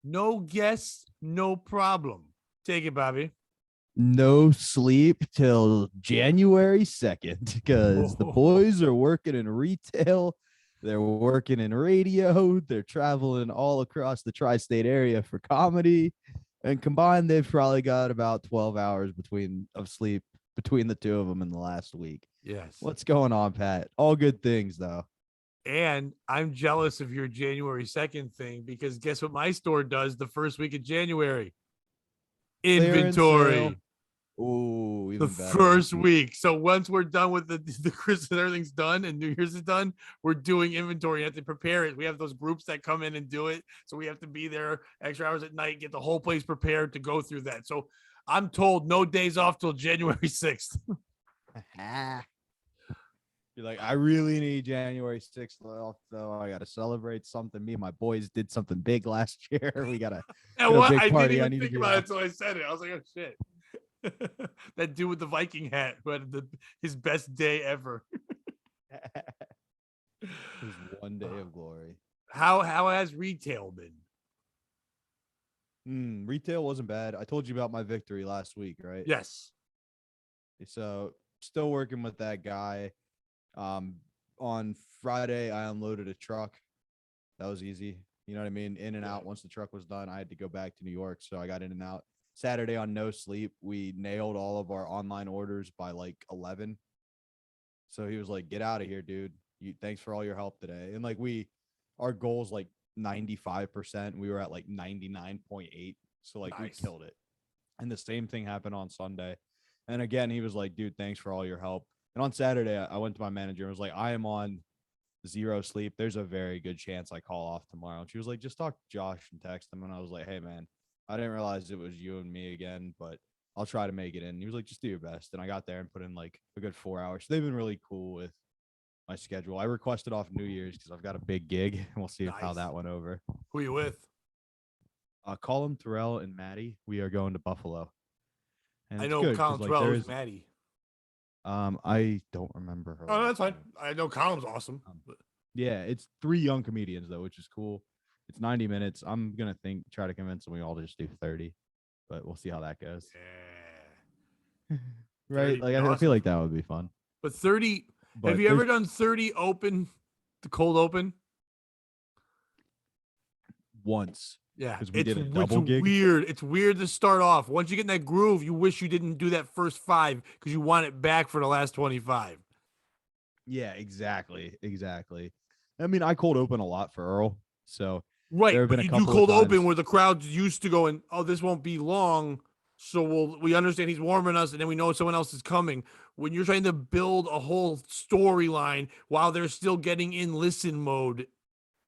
No guests, no problem. Take it, Bobby. No sleep till January 2nd because the Oh, boys are working in retail. They're working in radio. They're traveling all across the tri-state area for comedy. And combined, they've probably got about 12 hours of sleep between the two of them in the last week. yes. What's going on, Pat? All good things, though. And I'm jealous of your January 2nd thing because guess what my store does the first week of January? Clearance sale. Inventory. Ooh, The even better. first week. So once we're done with the Christmas, everything's done and New Year's is done, we're doing inventory. You have to prepare it. We have those groups that come in and do it. So we have to be there extra hours at night, get the whole place prepared to go through that. So I'm told no days off till January 6th. You're like, I really need January 6th off, though. I got to celebrate something. Me and my boys did something big last year. We got a I big party. didn't I even need think to be about off. it until I said it. I was like, oh shit. That dude with the Viking hat who had his best day ever. His one day of glory. How has retail been? Retail wasn't bad. I told you about my victory last week, right? Yes. So still working with that guy. On Friday, I unloaded a truck. That was easy. You know what I mean? In and out. Once the truck was done, I had to go back to New York. So I got in and out. Saturday on no sleep, we nailed all of our online orders by like 11. So he was like, get out of here, dude. Thanks for all your help today. And like our goal's like 95%. We were at like 99.8. So like nice. We killed it. And the same thing happened on Sunday. And again, he was like, dude, thanks for all your help. And on Saturday, I went to my manager and was like, I am on 0 sleep. There's a very good chance I call off tomorrow. And she was like, just talk to Josh and text him. And I was like, hey, man, I didn't realize it was you and me again, but I'll try to make it in. And he was like, just do your best. And I got there and put in like a good 4 hours. So they've been really cool with my schedule. I requested off New Year's because I've got a big gig. And we'll see how that went over. Who are you with? Colin, Terrell, and Maddie. We are going to Buffalo. And I know Colin Terrell is Maddie. I don't remember her. Oh, that's fine. I know Colin's awesome. Yeah, it's 3 young comedians though, which is cool. It's 90 minutes. I'm gonna try to convince them we all just do 30, but we'll see how that goes. Yeah. Right? Like I feel like that would be fun. But 30. Have you ever done 30 open, the cold open? Once. Yeah, because we did a double gig. Weird. It's weird to start off. Once you get in that groove, you wish you didn't do that first 5 because you want it back for the last 25. Yeah, exactly. I mean, I cold open a lot for Earl, so right. But you do cold open where the crowd's used to going, oh, this won't be long, so we understand he's warming us, and then we know someone else is coming. When you're trying to build a whole storyline while they're still getting in listen mode.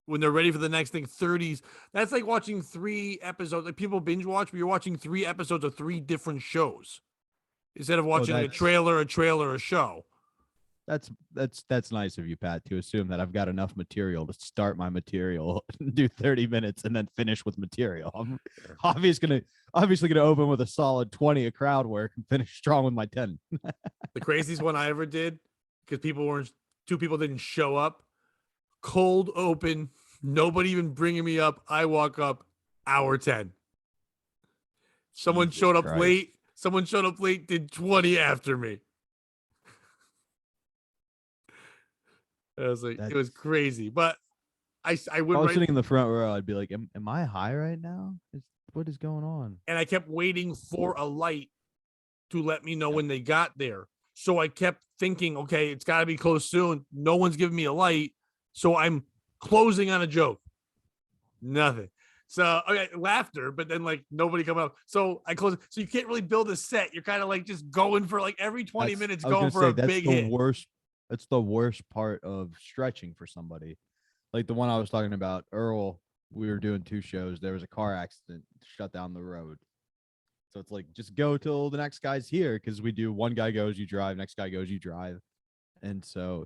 When they're ready for the next thing, 30s. That's like watching 3 episodes. Like people binge watch, but you're watching 3 episodes of 3 different shows instead of watching like a trailer, a show. That's nice of you, Pat, to assume that I've got enough material to start my material, do 30 minutes, and then finish with material. I'm obviously gonna open with a solid 20 of crowd work and finish strong with my 10. The craziest one I ever did because 2 people didn't show up. Cold open, nobody even bringing me up. I walk up, hour 10. Someone showed up late. Someone showed up late, did 20 after me. I was like, it was crazy. But I went. I was sitting in the front row. I'd be like, am I high right now? What is going on? And I kept waiting for a light to let me know when they got there. So I kept thinking, okay, it's got to be close soon. No one's giving me a light. So I'm closing on a joke. Nothing. So okay, laughter, but then like nobody coming up. So I close. So you can't really build a set. You're kind of like just going for like every 20 minutes, going for a big hit. That's the worst part of stretching for somebody. Like the one I was talking about, Earl, we were doing 2 shows. There was a car accident, shut down the road. So it's like, just go till the next guy's here. Cause we do one guy goes, you drive, next guy goes, you drive. And so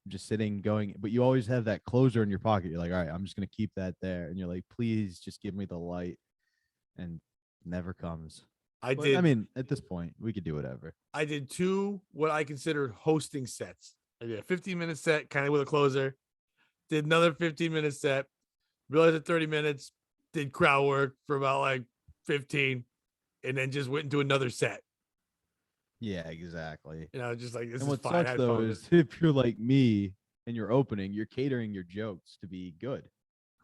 just sitting going, but you always have that closer in your pocket. You're like, all right, I'm just going to keep that there. And you're like, please just give me the light. And never comes. I mean, at this point, we could do whatever. I did 2, what I considered hosting sets. I did a 15-minute set, kind of with a closer. Did another 15-minute set. Realized at 30 minutes, did crowd work for about like 15, and then just went into another set. Yeah, exactly. And I was just like, this And is what fine. I sucks had though fun with it. is if you're like me and you're opening, you're catering your jokes to be good.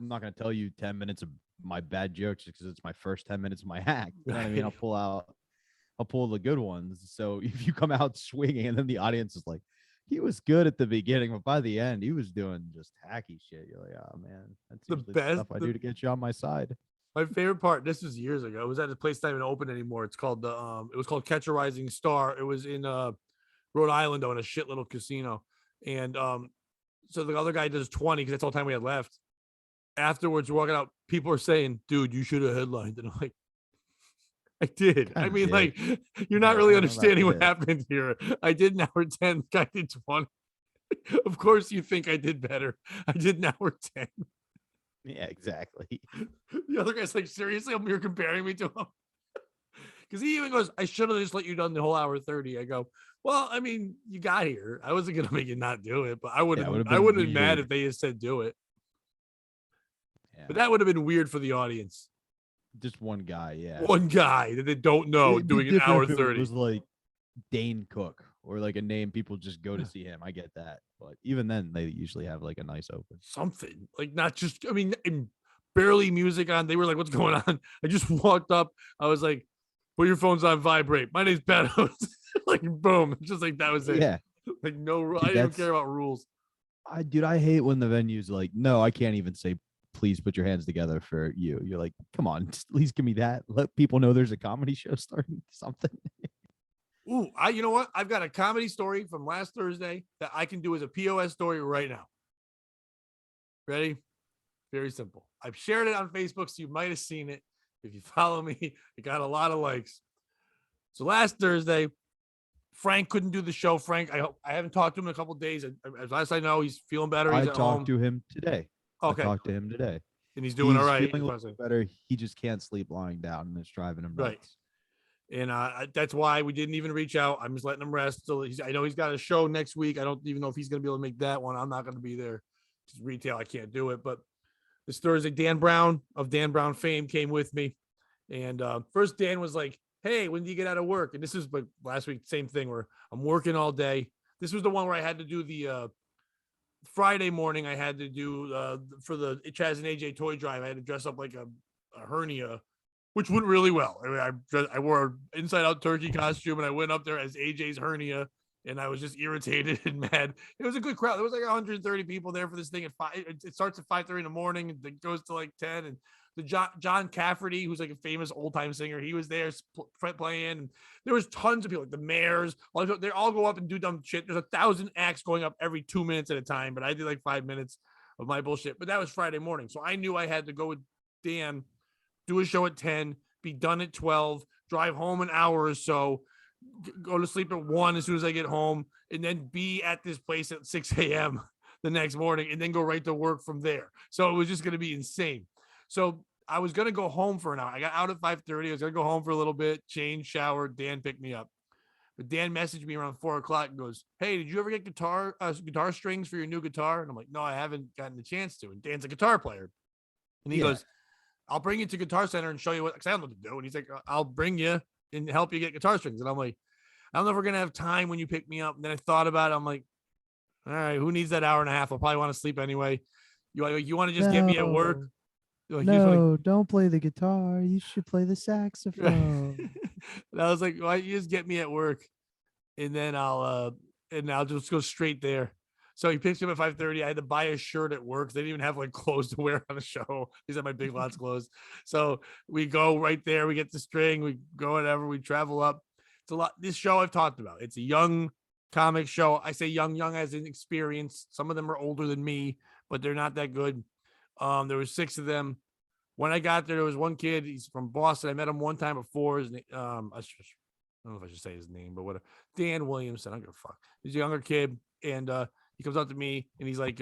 I'm not gonna tell you 10 minutes of my bad jokes because it's my first 10 minutes of my hack. You know what I mean? I'll pull the good ones. So if you come out swinging and then the audience is like, he was good at the beginning, but by the end he was doing just hacky shit. You're like, oh man, that's The usually the best, stuff I do to get you on my side. my favorite part. This was years ago. It was at a place not even open anymore. It's called the It was called Catch a Rising Star. It was in Rhode Island, though, in a shit little casino. And so the other guy does 20 because that's all the time we had left. Afterwards, walking out, people are saying, "Dude, you should have headlined." And I'm like, I did. I Kind of mean, did. like, you're not Yeah, really I don't know about understanding what this. happened here. I did an hour 10. Guy did 20. Of course, you think I did better. I did an hour 10. Yeah, exactly. The other guy's like, seriously, you're comparing me to him? Because he even goes, I should have just let you done the whole hour 30. I go, well, I mean, you got here. I wasn't gonna make you not do it, but I Yeah, it would wouldn't have I been wouldn't have been mad weird. if they just said do it. Yeah, But that would have been weird for the audience. just one guy. Yeah, One guy that they don't know it'd be doing an different hour if it 30. was like Dane Cook or like a name people just go to see him. I get that, but even then, they usually have like a nice open. Something like not just, I mean, barely music on. They were like, what's going on? I just walked up. I was like, put your phones on vibrate. My name's Beto. Like, boom. Just like that was it. Yeah, Like, no, I dude, didn't even care about rules. I hate when the venue's like, no, I can't even say please put your hands together for you. You're like, come on, just at least give me that. Let people know there's a comedy show starting something. Ooh, you know what? I've got a comedy story from last Thursday that I can do as a POS story right now. Ready? Very simple. I've shared it on Facebook, so you might have seen it. If you follow me, it got a lot of likes. So last Thursday, Frank couldn't do the show. Frank, I haven't talked to him in a couple days. As last I know, he's feeling better. He's I at talked home. to him today. I Okay, talked to him today. and he's doing all He's right. feeling a little better. He just can't sleep lying down, and it's driving him nuts. Right. And that's why we didn't even reach out. I'm just letting him rest. So I know he's got a show next week. I don't even know if he's going to be able to make that one. I'm not going to be there. Just retail, I can't do it. But this Thursday, Dan Brown of Dan Brown fame came with me. And first, Dan was like, hey, when do you get out of work? And this is like last week, same thing where I'm working all day. This was the one where I had to do the Friday morning. I had to do for the Chaz and AJ toy drive. I had to dress up like a hernia, which went really well. I mean, I wore an inside out turkey costume and I went up there as AJ's hernia, and I was just irritated and mad. It was a good crowd. There was like 130 people there for this thing at 5. It starts at 5:30 in the morning and it goes to like 10. And the John Cafferty, who's like a famous old time singer, he was there playing. And there was tons of people, like the mayors. They all go up and do dumb shit. There's 1,000 acts going up every 2 minutes at a time, but I did like 5 minutes of my bullshit. But that was Friday morning, so I knew I had to go with Dan, do a show at 10, be done at 12, drive home an hour or so, go to sleep at 1 as soon as I get home, and then be at this place at 6 a.m. the next morning, and then go right to work from there. So it was just going to be insane. So I was going to go home for an hour. I got out at 5:30. I was going to go home for a little bit, change, shower. Dan picked me up. But Dan messaged me around 4:00 and goes, hey, did you ever get guitar strings for your new guitar? And I'm like, no, I haven't gotten the chance to. And Dan's a guitar player. And he goes, I'll bring you to Guitar Center and show you what, because I don't know what to do. And he's like, I'll bring you and help you get guitar strings. And I'm like, I don't know if we're going to have time when you pick me up. And then I thought about it. I'm like, all right, who needs that hour and a half? I'll probably want to sleep anyway. You want to just get me at work? Like, no, don't play the guitar. You should play the saxophone. And I was like, why don't you just get me at work? And then I'll just go straight there. So he picks me up at 5:30. I had to buy a shirt at work. They didn't even have like clothes to wear on the show. These are my Big Lots clothes. So we go right there. We get the string. We go whatever. We travel up. It's a lot. This show I've talked about. It's a young comic show. I say young as an experience. Some of them are older than me, but they're not that good. There was 6 of them. When I got there was one kid. He's from Boston. I met him one time before. His name, I don't know if I should say his name, but whatever. Dan Williamson. I don't give a fuck. He's a younger kid, and he comes up to me and he's like,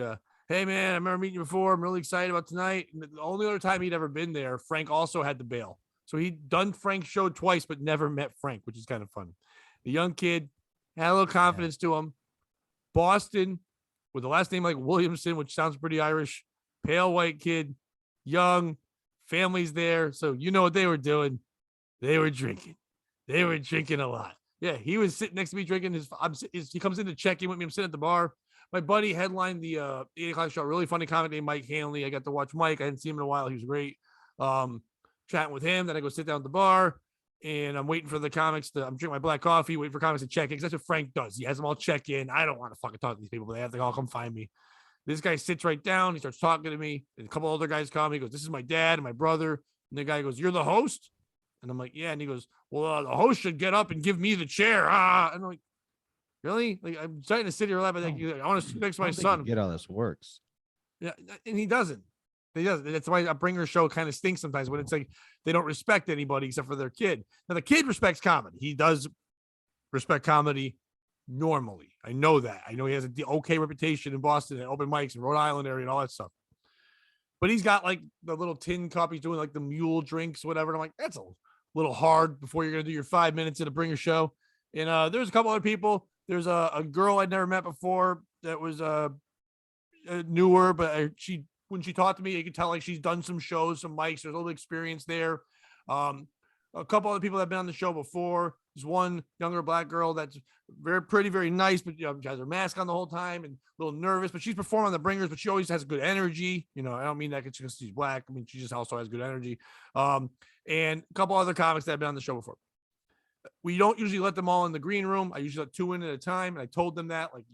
hey man, I remember meeting you before. I'm really excited about tonight. And the only other time he'd ever been there, Frank also had to bail. So he'd done Frank's show twice, but never met Frank, which is kind of fun. The young kid had a little confidence to him. Boston, with the last name like Williamson, which sounds pretty Irish. Pale white kid, young, Family's there. So you know what they were doing. They were drinking. They were drinking a lot. Yeah, he was sitting next to me drinking. He comes in to check in with me. I'm sitting at the bar. My buddy headlined the 8 o'clock show. Really funny comic named Mike Hanley. I got to watch Mike. I hadn't seen him in a while. He was great. Chatting with him. Then I go sit down at the bar, and I'm waiting for the comics to. I'm drinking my black coffee, waiting for comics to check in, because that's what Frank does. He has them all check in. I don't want to fucking talk to these people, but they have to all come find me. This guy sits right down. He starts talking to me. And a couple other guys come. He goes, "This is my dad and my brother." And the guy goes, "You're the host?" And I'm like, "Yeah." And he goes, "Well, the host should get up and give me the chair." And I'm like, "Really?" Like, I'm trying to sit here laughing. I want to sit next to my son. Get how this works. Yeah, and he doesn't. He doesn't. That's why a bringer show kind of stinks sometimes, when it's like they don't respect anybody except for their kid. Now the kid respects comedy. He does respect comedy normally. I know that. I know he has an okay reputation in Boston and open mics in Rhode Island area and all that stuff. But he's got like the little tin cup. He's doing like the mule drinks, whatever. And I'm like, that's a little hard before you're going to do your 5 minutes at a bringer show. And there's a couple other people. There's a girl I'd never met before that was newer, but when she talked to me, you could tell like she's done some shows, some mics. There's a little experience there. A couple other people that have been on the show before. There's one younger black girl that's very pretty, very nice, but she has her mask on the whole time and a little nervous. But she's performing on the Bringers, but she always has good energy. I don't mean that because she's black. I mean, she just also has good energy. And a couple other comics that have been on the show before. We don't usually let them all in the green room. I usually let 2 in at a time. And I told them that, like,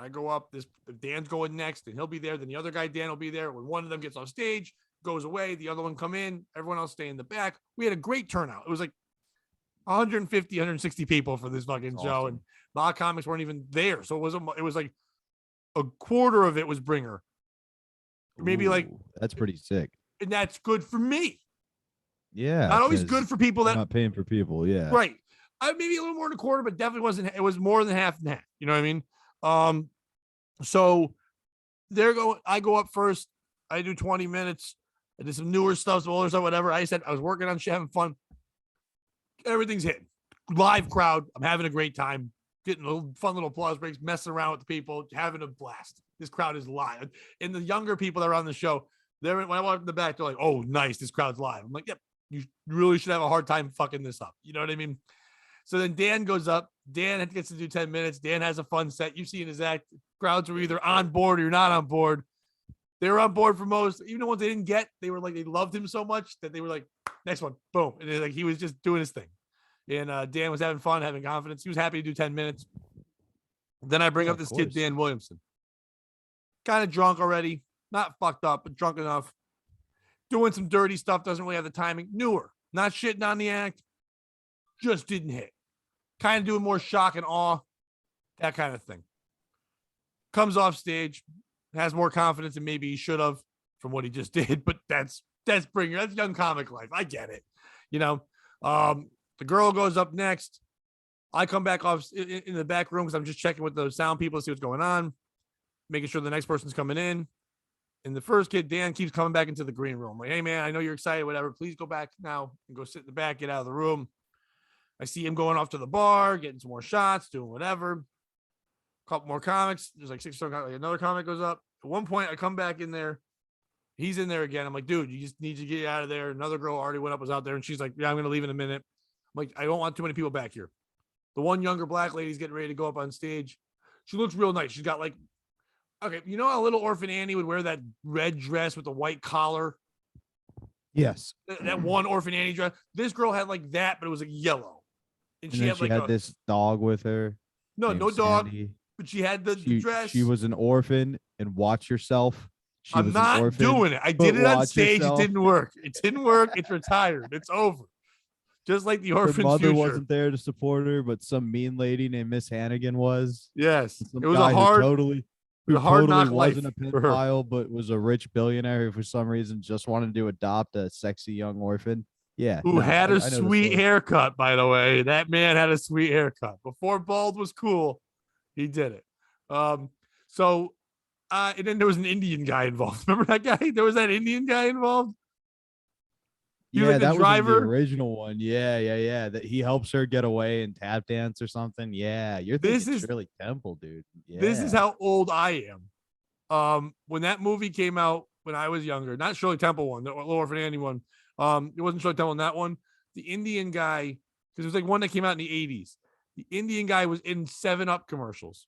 I go up, Dan's going next and he'll be there. Then the other guy, Dan, will be there. When one of them gets off stage, goes away, the other one come in, everyone else stay in the back. We had a great turnout. It was like 150, 160 people for this fucking show. Awesome. And a lot of comics weren't even there. So it was like a quarter of it was bringer. Maybe like, that's pretty sick. And that's good for me. Yeah. Not always good for people that not paying for people. Yeah. Right. Maybe a little more than a quarter, but definitely wasn't. It was more than half and half. You know what I mean? So I go up first. I do 20 minutes. I did some newer stuff, some older stuff, whatever. I said I was working on shit, having fun. Everything's hitting. Live crowd. I'm having a great time. Getting little fun little applause breaks, messing around with the people, having a blast. This crowd is live. And the younger people that are on the show, when I walk in the back, they're like, "Oh, nice, this crowd's live." I'm like, "Yep, you really should have a hard time fucking this up." You know what I mean? So then Dan goes up. Dan gets to do 10 minutes. Dan has a fun set. You've seen his act. Crowds were either on board or you're not on board. They were on board for most. Even the ones they didn't get, they were like, they loved him so much that they were like, "Next one, boom." And like he was just doing his thing. And Dan was having fun, having confidence. He was happy to do 10 minutes. Then I bring up this kid, Dan Williamson. Kind of drunk already. Not fucked up, but drunk enough. Doing some dirty stuff. Doesn't really have the timing. Newer. Not shitting on the act. Just didn't hit. Kind of doing more shock and awe. That kind of thing. Comes off stage. Has more confidence than maybe he should have from what he just did. But that's bringer. That's young comic life. I get it. The girl goes up next. I come back off in the back room because I'm just checking with the sound people to see what's going on, making sure the next person's coming in. And the first kid, Dan, keeps coming back into the green room. Like, "Hey, man, I know you're excited, whatever. Please go back now and go sit in the back, get out of the room." I see him going off to the bar, getting some more shots, doing whatever. A couple more comics. There's like 6 another comic goes up. At one point, I come back in there. He's in there again. I'm like, "Dude, you just need to get out of there." Another girl already went up, was out there, and she's like, "Yeah, I'm going to leave in a minute." I'm like, "I don't want too many people back here." The one younger black lady's getting ready to go up on stage. She looks real nice. She's got like, okay, you know how little Orphan Annie would wear that red dress with the white collar? Yes. That one Orphan Annie dress. This girl had like that, but it was like yellow. And she had this dog with her. No dog. But she had the dress. She was an orphan, and watch yourself. I'm not doing it. I did it on stage. Yourself. It didn't work. It's retired. It's over. Just like the orphan's future. Her mother wasn't there to support her, but some mean lady named Miss Hannigan was. Yes. It was a hard knock life wasn't a pedophile, but was a rich billionaire who for some reason just wanted to adopt a sexy young orphan. Yeah. Who had a sweet haircut, by the way. That man had a sweet haircut. Before bald was cool, he did it. And then there was an Indian guy involved. Remember that guy? There was that Indian guy involved. Yeah, that driver. Was the original one. Yeah. That he helps her get away and tap dance or something. Yeah, you're thinking Shirley Temple, dude. Yeah. This is how old I am. When that movie came out, when I was younger. Not Shirley Temple one, the Little Orphan Annie one. It wasn't Shirley Temple in that one. The Indian guy, because it was like one that came out in the 80s. The Indian guy was in 7-Up commercials.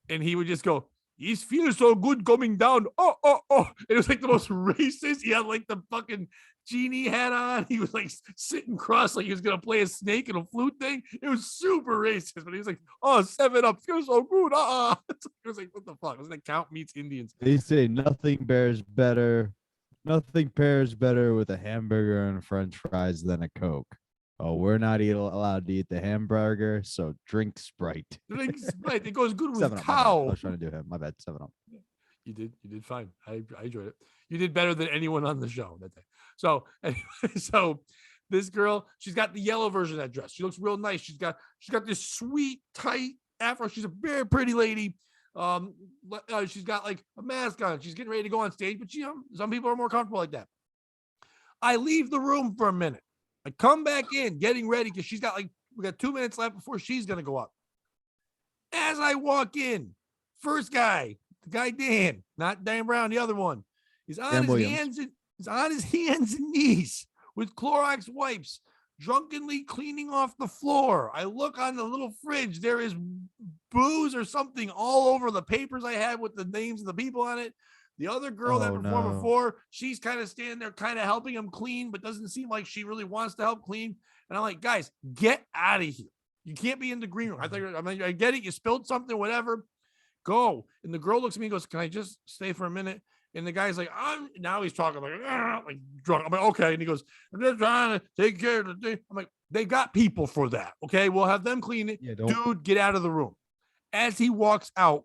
And he would just go, "He's feeling so good coming down. Oh, oh, oh." It was like the most racist. He had like the fucking genie hat on. He was like sitting cross like he was going to play a snake in a flute thing. It was super racist. But he was like, "Oh, 7-Up feels so good. It was like, what the fuck? It was like Count Meets Indians. They say nothing pairs better with a hamburger and French fries than a Coke. Oh, we're not allowed to eat the hamburger, so drink Sprite. Drink Sprite. It goes good with 7-Up, cow. I was trying to do him. My bad. 7-Up. You did fine. I enjoyed it. You did better than anyone on the show that day. So anyway, so this girl, she's got the yellow version of that dress. She looks real nice. She's got this sweet, tight afro. She's a very pretty lady. She's got like a mask on. She's getting ready to go on stage, but some people are more comfortable like that. I leave the room for a minute. I come back in, getting ready because we got 2 minutes left before she's gonna go up. As I walk in, first guy, the guy Dan, not Dan Brown, the other one, is on his hands and knees with Clorox wipes, drunkenly cleaning off the floor. I look on the little fridge. There is booze or something all over the papers I had with the names of the people on it. The other girl that performed before, she's kind of standing there, kind of helping him clean, but doesn't seem like she really wants to help clean. And I'm like, guys, get out of here. You can't be in the green room. I get it. You spilled something, whatever. Go. And the girl looks at me and goes, "Can I just stay for a minute?" And the guy's like, now he's talking like drunk. I'm like, okay. And he goes, "I'm just trying to take care of the thing." I'm like, they got people for that. Okay. We'll have them clean it. Yeah, dude, get out of the room. As he walks out,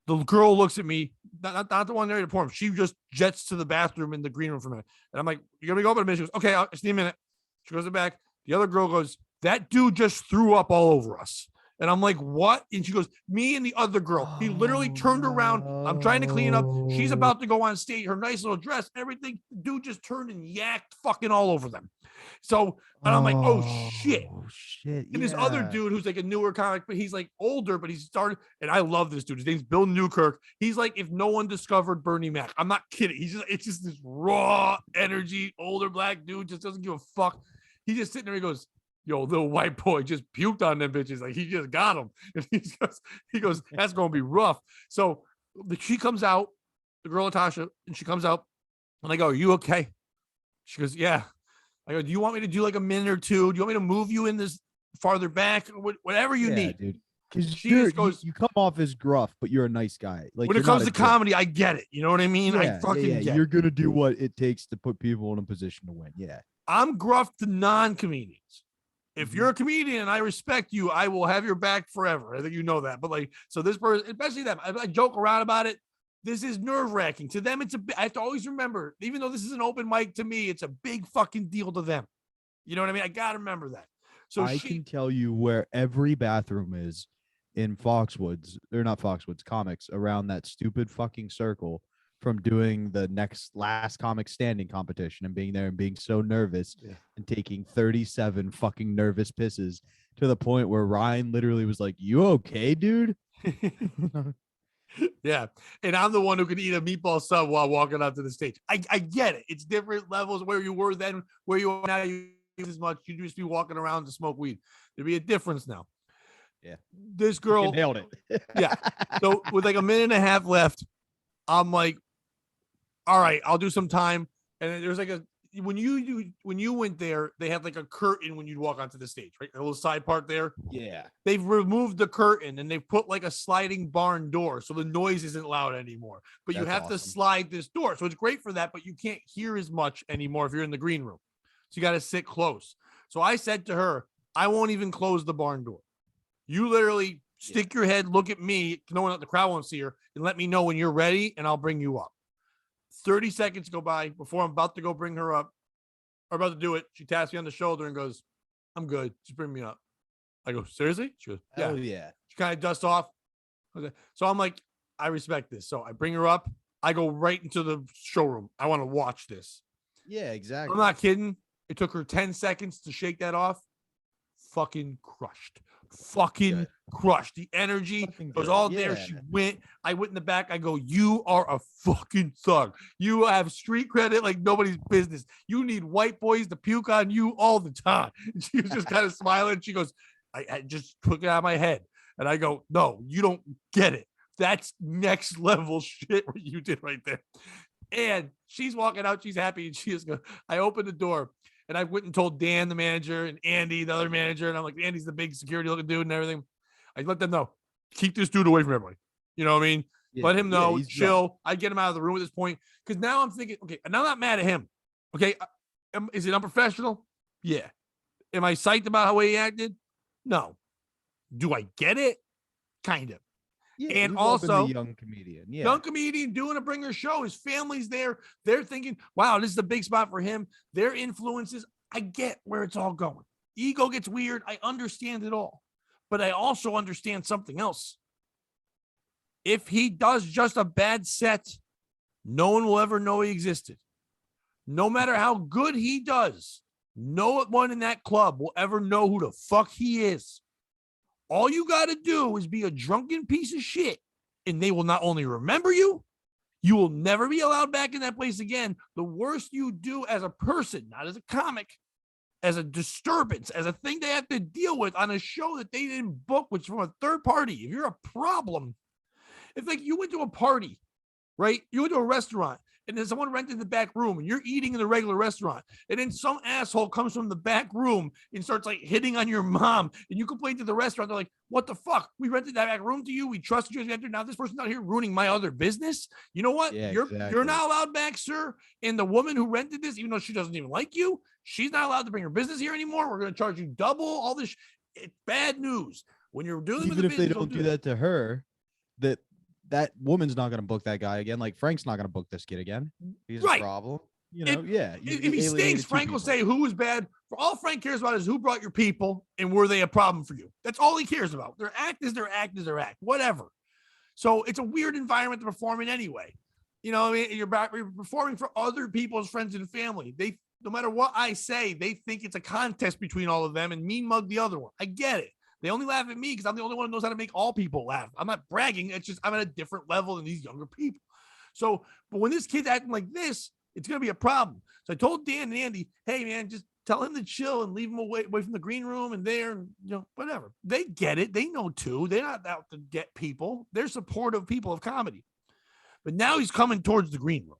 the girl looks at me, not the one there to perform. She just jets to the bathroom in the green room for a minute. And I'm like, "You're going to go up in a minute?" She goes, "Okay, I'll just need a minute." She goes back. The other girl goes, "That dude just threw up all over us." And I'm like, "What?" And she goes, "Me and the other girl." He literally turned around. I'm trying to clean up. She's about to go on stage, her nice little dress, everything. The dude just turned and yacked fucking all over them. So, and I'm like, "Oh shit." Shit. And this other dude who's like a newer comic, but he's like older, but he's started. And I love this dude. His name's Bill Newkirk. He's like, if no one discovered Bernie Mac. I'm not kidding. It's just this raw energy, older black dude, just doesn't give a fuck. He's just sitting there. He goes, "Yo, little white boy just puked on them bitches. Like he just got them." And he goes, "That's going to be rough." So she comes out, the girl Natasha, and she comes out, and I go, "Are you okay?" She goes, "Yeah." I go, "Do you want me to do like a minute or two? Do you want me to move you in this farther back? Whatever you need." Dude. Because she just goes, you come off as gruff, but you're a nice guy. Like when it comes to comedy, I get it. You know what I mean? I fucking get it. You're gonna do what it takes to put people in a position to win. Yeah. I'm gruff to non-comedians. If you're a comedian and I respect you, I will have your back forever. I think you know that. But like, so this person, especially them, I joke around about it. This is nerve-wracking. To them, I have to always remember, even though this is an open mic to me, it's a big fucking deal to them. You know what I mean? I got to remember that. So I can tell you where every bathroom is in Foxwoods. They're not Foxwoods comics around that stupid fucking circle from doing the last comic standing competition and being there and being so nervous and taking 37 fucking nervous pisses to the point where Ryan literally was like, "You okay, dude?" Yeah. And I'm the one who can eat a meatball sub while walking out to the stage. I get it. It's different levels where you were then, where you are now. You as much. You just be walking around to smoke weed. There'd be a difference now. Yeah. This girl you nailed it. Yeah. So with like a minute and a half left, I'm like, all right, I'll do some time. And there's like when you went there, they had like a curtain when you'd walk onto the stage, right? A little side part there. Yeah. They've removed the curtain and they've put like a sliding barn door. So the noise isn't loud anymore, but you have to slide this door. So it's great for that, but you can't hear as much anymore if you're in the green room. So you got to sit close. So I said to her, "I won't even close the barn door. You literally stick your head, look at me, knowing that the crowd won't see her, and let me know when you're ready and I'll bring you up." 30 seconds go by before I'm about to go bring her up, or about to do it. She taps me on the shoulder and goes, "I'm good. Just bring me up." I go, "Seriously?" She goes, "Yeah." Oh, yeah. She kind of dusts off. Okay. So I'm like, I respect this. So I bring her up. I go right into the showroom. I want to watch this. Yeah, exactly. I'm not kidding. It took her 10 seconds to shake that off. Fucking crushed. fucking Good. crushed. The energy Fucking was good. all there. Yeah. She went. I went in the back. I go, you are a fucking thug. You have street credit like nobody's business. You need white boys to puke on you all the time. And she was just kind of smiling. She goes, I just took it out of my head. And I go, no, you don't get it. That's next level shit what you did right there. And she's walking out. She's happy. And she is going, I opened the door. And I went and told Dan, the manager, and Andy, the other manager. And I'm like, Andy's the big security looking dude and everything. I let them know, keep this dude away from everybody. You know what I mean? Yeah, Let him know, he's chill. drunk. I get him out of the room at this point. Because now I'm thinking, okay, and I'm not mad at him. Okay. Is it unprofessional? Yeah. Am I psyched about how he acted? No. Do I get it? Kind of. Yeah, And we've all been also, the young comedian. Yeah. young comedian doing a bringer show. His family's there. They're thinking, wow, this is a big spot for him. Their influences. I get where it's all going. Ego gets weird. I understand it all. But I also understand something else. If he does just a bad set, no one will ever know he existed. No matter how good he does, no one in that club will ever know who the fuck he is. All you got to do is be a drunken piece of shit, and they will not only remember you, you will never be allowed back in that place again. The worst you do as a person, not as a comic, as a disturbance, as a thing they have to deal with on a show that they didn't book, which is from a third party. If you're a problem, if like you went to a party, right? You went to a restaurant and then someone rented the back room and you're eating in the regular restaurant. And then some asshole comes from the back room and starts like hitting on your mom and you complain to the restaurant. They're like, what the fuck? We rented that back room to you. We trusted you as we entered. Now this person's out here ruining my other business. You know what? Yeah, you're exactly. not allowed back, sir. And the woman who rented this, even though she doesn't even like you, she's not allowed to bring her business here anymore. We're going to charge you double all this. It's bad news. When you're dealing with Even the if they business, don't do that to her, that woman's not going to book that guy again. Like Frank's not going to book this kid again. He's Right. a problem. You know, yeah. If he stinks, Frank will say who was bad. For all Frank cares about is who brought your people and were they a problem for you. That's all he cares about. Their act is their act is their act, whatever. So it's a weird environment to perform in anyway. You know what I mean? You're performing for other people's friends and family. They, no matter what I say, they think it's a contest between all of them and me mug the other one. I get it. They only laugh at me because I'm the only one who knows how to make all people laugh. I'm not bragging. It's just I'm at a different level than these younger people. So, but when this kid's acting like this, it's going to be a problem. So I told Dan and Andy, hey, man, just tell him to chill and leave him away from the green room and there, and, you know, whatever. They get it. They know, too. They're not out to get people. They're supportive people of comedy. But now he's coming towards the green room.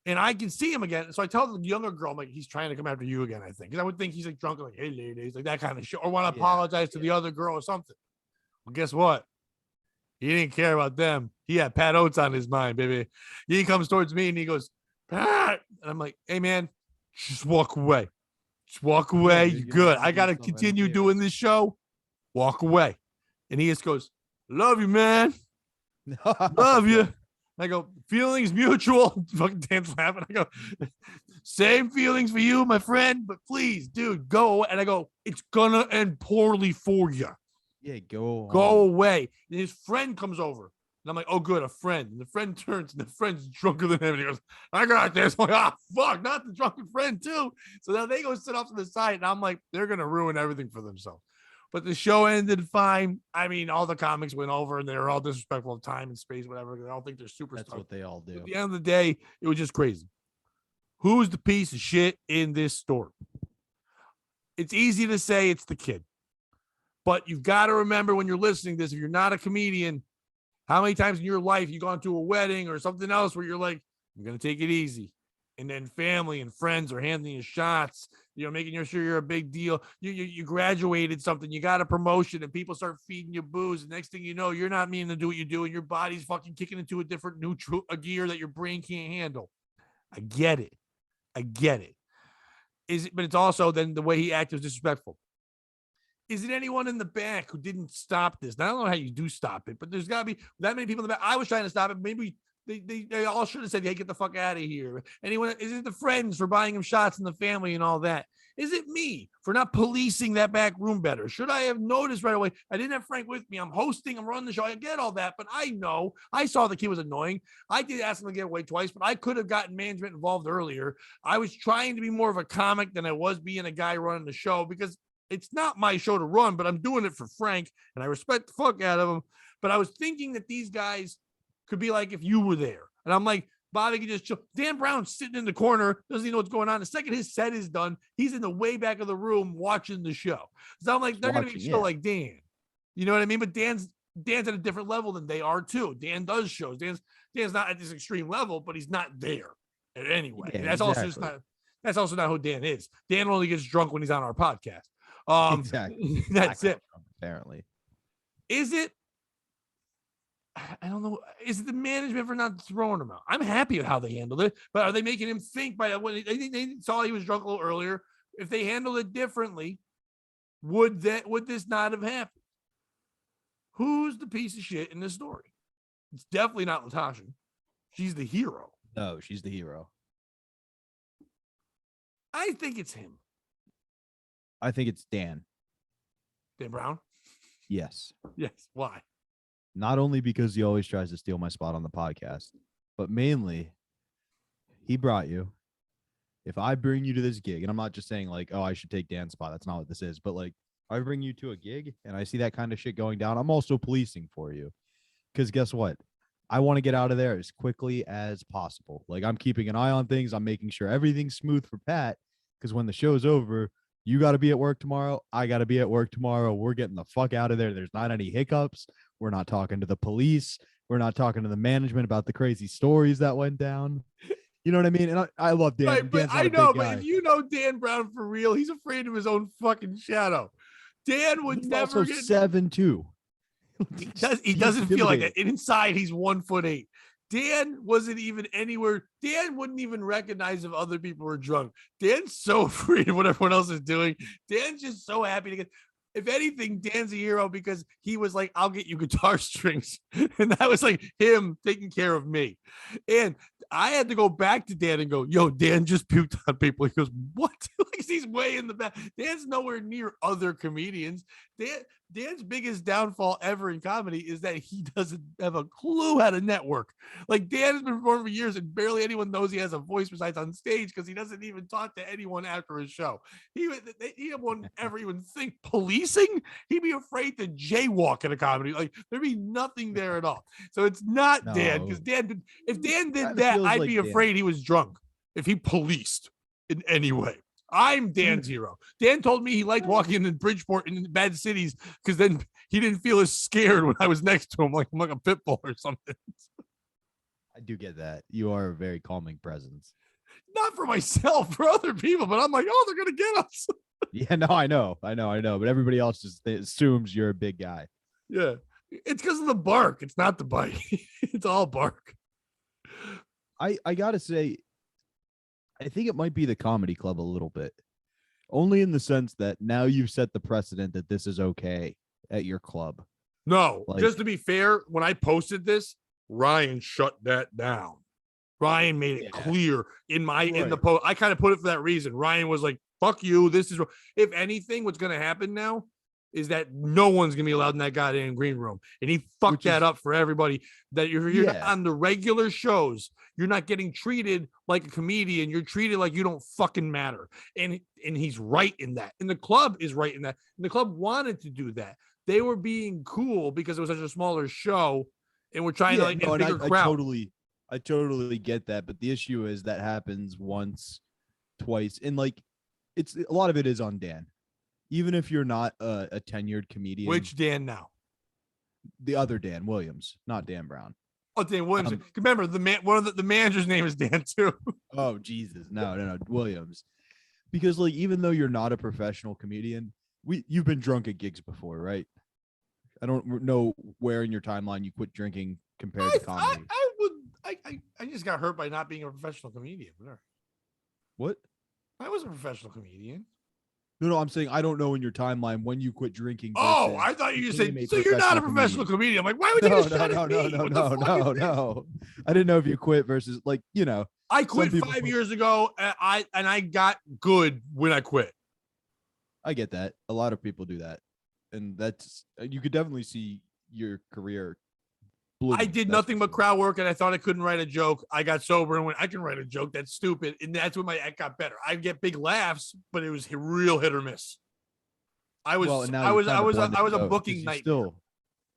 And I can see him again. So I tell the younger girl, I'm like, he's trying to come after you again, I think. Because I would think he's like drunk, like, hey, ladies, like that kind of shit. Or want to apologize to the other girl or something. Well, guess what? He didn't care about them. He had Pat Oates on his mind, baby. He comes towards me and he goes, Pat. And I'm like, hey, man, just walk away. Just walk away. You're good. I got to continue doing this show. Walk away. And he just goes, love you, man. Love you. I go, feelings mutual. Fucking Dan's laughing. I go, same feelings for you, my friend, but please, dude, go. And I go, it's gonna end poorly for you. Yeah, go away. And his friend comes over. And I'm like, oh, good, a friend. And the friend turns, and the friend's drunker than him. And he goes, I got this. I'm like, fuck, not the drunken friend, too. So now they go sit off to the side. And I'm like, they're going to ruin everything for themselves. But the show ended fine. I mean, all the comics went over and they're all disrespectful of time and space, whatever. I don't think they're superstars. That's what they all do. At the end of the day, it was just crazy. Who's the piece of shit in this story? It's easy to say it's the kid. But you've got to remember when you're listening to this, if you're not a comedian, how many times in your life you've gone to a wedding or something else where you're like, I'm going to take it easy. And then family and friends are handing you shots, you know, making sure you're a big deal. You graduated something, you got a promotion, and people start feeding you booze. And next thing you know, you're not meaning to do what you do, and your body's fucking kicking into a different a gear that your brain can't handle. I get it. But it's also then the way he acted was disrespectful. Is it anyone in the back who didn't stop this? Now, I don't know how you do stop it, but there's got to be that many people in the back. I was trying to stop it. Maybe they all should have said, hey, get the fuck out of here. Anyone? Is it the friends for buying him shots and the family and all that? Is it me for not policing that back room better? Should I have noticed right away? I didn't have Frank with me. I'm hosting. I'm running the show. I get all that, but I know. I saw the kid was annoying. I did ask him to get away twice, but I could have gotten management involved earlier. I was trying to be more of a comic than I was being a guy running the show because It's not my show to run, but I'm doing it for Frank, and I respect the fuck out of him. But I was thinking that these guys could be like if you were there. And I'm like, Bobby can just chill. Dan Brown's sitting in the corner, doesn't even know what's going on. The second his set is done, he's in the way back of the room watching the show. So I'm like, they're going to be chill like Dan. You know what I mean? But Dan's at a different level than they are too. Dan does shows. Dan's not at this extreme level, but he's not there anyway. Yeah, that's also not who Dan is. Dan only gets drunk when he's on our podcast. Exactly. That's it. Apparently. Is it? I don't know. Is it the management for not throwing him out? I'm happy with how they handled it, but are they making him think by when they saw he was drunk a little earlier? If they handled it differently, would this not have happened? Who's the piece of shit in this story? It's definitely not Latasha. She's the hero. No, she's the hero. I think it's him. I think it's Dan. Dan Brown? Yes. Yes. Why? Not only because he always tries to steal my spot on the podcast, but mainly he brought you. If I bring you to this gig, and I'm not just saying like, oh, I should take Dan's spot. That's not what this is. But like, I bring you to a gig and I see that kind of shit going down. I'm also policing for you. Because guess what? I want to get out of there as quickly as possible. Like, I'm keeping an eye on things. I'm making sure everything's smooth for Pat. Because when the show's over, you got to be at work tomorrow. I got to be at work tomorrow. We're getting the fuck out of there. There's not any hiccups. We're not talking to the police. We're not talking to the management about the crazy stories that went down. You know what I mean? And I love Dan. Right, but I know, but if you know Dan Brown for real, he's afraid of his own fucking shadow. Dan would he's never also 7'2". He doesn't feel like it. Inside, he's 1'8". Dan wasn't even anywhere. Dan wouldn't even recognize if other people were drunk. Dan's so afraid of what everyone else is doing. Dan's just so happy to get. If anything, Dan's a hero because he was like, I'll get you guitar strings. And that was like him taking care of me. And I had to go back to Dan and go, yo, Dan just puked on people. He goes, what? Like, he's way in the back. Dan's nowhere near other comedians. Dan's biggest downfall ever in comedy is that he doesn't have a clue how to network. Like, Dan has been performing for years and barely anyone knows he has a voice besides on stage because he doesn't even talk to anyone after his show. He wouldn't ever even think policing. He'd be afraid to jaywalk in a comedy. Like, there'd be nothing there at all. So it's not Dan, because if Dan did that, I'd be afraid he was drunk if he policed in any way. I'm Dan's hero. Dan told me he liked walking in Bridgeport in bad cities because then he didn't feel as scared when I was next to him, like I'm like a pit bull or something. I do get that. You are a very calming presence. Not for myself, for other people, but I'm like, oh, they're gonna get us. Yeah, no, I know. But everybody else just assumes you're a big guy. Yeah, it's because of the bark. It's not the bite. It's all bark. I gotta say, I think it might be the comedy club a little bit, only in the sense that now you've set the precedent that this is okay at your club. No, just to be fair, when I posted this, Ryan shut that down. Ryan made it clear in the post. I kind of put it for that reason. Ryan was like, fuck you. This is, if anything, what's going to happen now is that no one's going to be allowed in that goddamn green room. And he fucked that up for everybody. That you're not on the regular shows, you're not getting treated like a comedian. You're treated like you don't fucking matter. And he's right in that. And the club is right in that. And the club wanted to do that. They were being cool because it was such a smaller show. And we're trying to get a bigger crowd. I totally get that. But the issue is that happens once, twice. And like, it's a lot of it is on Dan. Even if you're not a tenured comedian. Which Dan now? The other Dan Williams, not Dan Brown. Oh, Dan Williams. Remember, the manager's name is Dan too. Oh, Jesus. No. Williams. Because like, even though you're not a professional comedian, you've been drunk at gigs before, right? I don't know where in your timeline you quit drinking compared to comedy. I just got hurt by not being a professional comedian. What? I was a professional comedian. No, I'm saying I don't know in your timeline when you quit drinking. Oh, I thought you said, so you're not a professional comedian. I'm like, why would you get shot at me? No. I didn't know if you quit versus like, you know. I quit 5 years ago and I got good when I quit. I get that. A lot of people do that. And that's, you could definitely see your career. I did nothing but crowd work and I thought I couldn't write a joke. I got sober and went, I can write a joke. That's stupid. And that's when my act got better. I get big laughs, but it was real hit or miss. I was Well, and now I you're was trying I to was blend I it was a both, 'cause booking nightmare.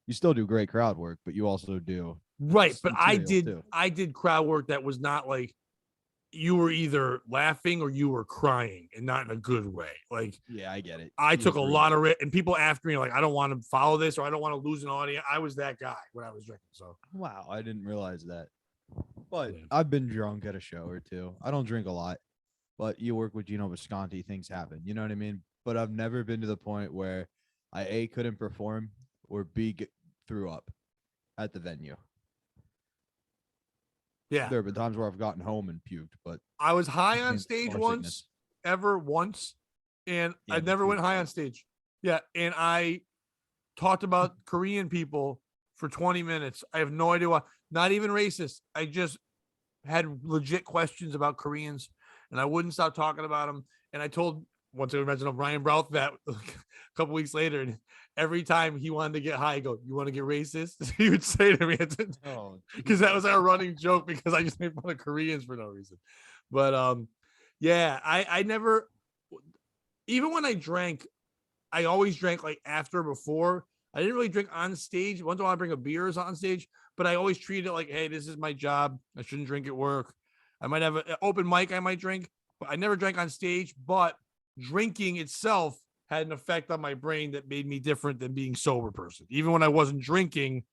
you still do great crowd work, but you also do Right, but material too. I did crowd work that was not like you were either laughing or you were crying, and not in a good way. Like Yeah, I get it. I You took a threw lot of it, and people after me like, I don't want to follow this or I don't want to lose an audience. I was that guy when I was drinking. So Wow, I didn't realize that. But yeah. I've been drunk at a show or two. I don't drink a lot, but you work with Gino Visconti, things happen. You know what I mean? But I've never been to the point where I A, couldn't perform, or B, threw up at the venue. Yeah. There have been times where I've gotten home and puked, but I was high on mainly stage car sickness. once, and Yeah, I me never too. went high on stage. Yeah, and I talked about Korean people for 20 minutes. I have no idea why. Not even racist. I just had legit questions about Koreans, and I wouldn't stop talking about them. And I told once I mentioned Ryan Brouth that a couple weeks later, and every time he wanted to get high, I go, "You want to get racist?" He would say to me, Oh, because that was our running joke because I just made fun of Koreans for no reason. But yeah, I never, even when I drank, I always drank like after before. I didn't really drink on stage. Once in a while I bring a beers on stage, but I always treat it like, hey, this is my job. I shouldn't drink at work. I might have an open mic I might drink, but I never drank on stage. But drinking itself had an effect on my brain that made me different than being sober person. Even when I wasn't drinking,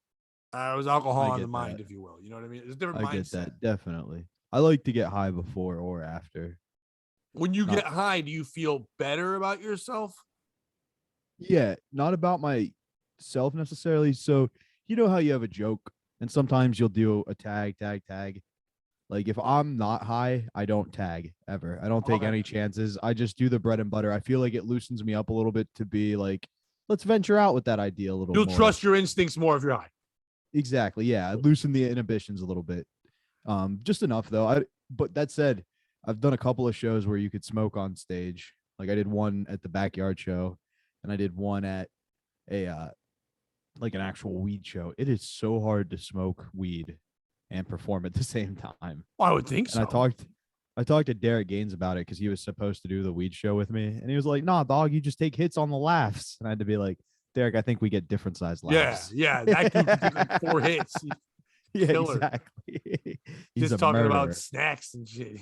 I was alcohol I on the get mind, that. if you will. You know what I mean? It's a different I get mindset. that. Definitely. I like to get high before or after. When you Not get high, do you feel better about yourself? Yeah, not about myself necessarily. So you know how you have a joke and sometimes you'll do a tag. Like if I'm not high, I don't tag ever. I don't take Okay. any chances. I just do the bread and butter. I feel like it loosens me up a little bit to be like, let's venture out with that idea a little You'll more. trust your instincts more if you're high. Exactly. Yeah. Loosen the inhibitions a little bit. Just enough though. But that said, I've done a couple of shows where you could smoke on stage. Like I did one at the backyard show and I did one at a like an actual weed show. It is so hard to smoke weed and perform at the same time. Well, I would think And so. I talked to Derek Gaines about it because he was supposed to do the weed show with me. And he was like, nah, dog, you just take hits on the laughs. And I had to be like, Derek, I think we get different sized Yeah, laughs. yeah. That dude could take like 4 hits. Yeah, Killer. exactly. He's Just a talking about murderer. snacks and shit.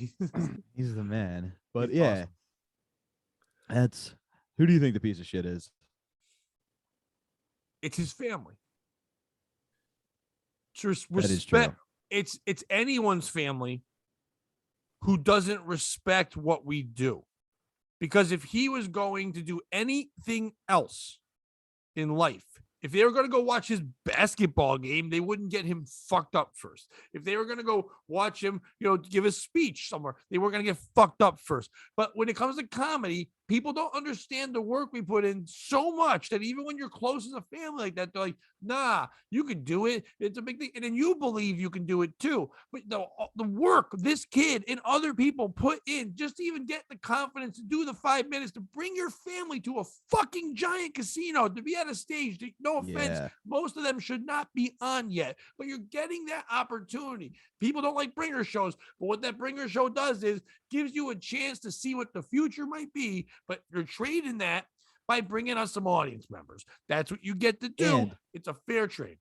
He's the man. He's But yeah, awesome. that's who do you think the piece of shit is? It's his family. To That is true. respect. It's anyone's family who doesn't respect what we do. Because if he was going to do anything else in life, if they were going to go watch his basketball game, they wouldn't get him fucked up first. If they were going to go watch him, give a speech somewhere, they were going to get fucked up first. But when it comes to comedy, people don't understand the work we put in so much that even when you're close as a family like that, they're like, nah, you can do it. It's a big thing. And then you believe you can do it too. But the work this kid and other people put in just to even get the confidence to do the 5 minutes, to bring your family to a fucking giant casino, to be at a stage, no offense, Yeah. most of them should not be on yet, but you're getting that opportunity. People don't like bringer shows, but what that bringer show does is gives you a chance to see what the future might be, but you're trading that by bringing us some audience members. That's what you get to do. And it's a fair trade.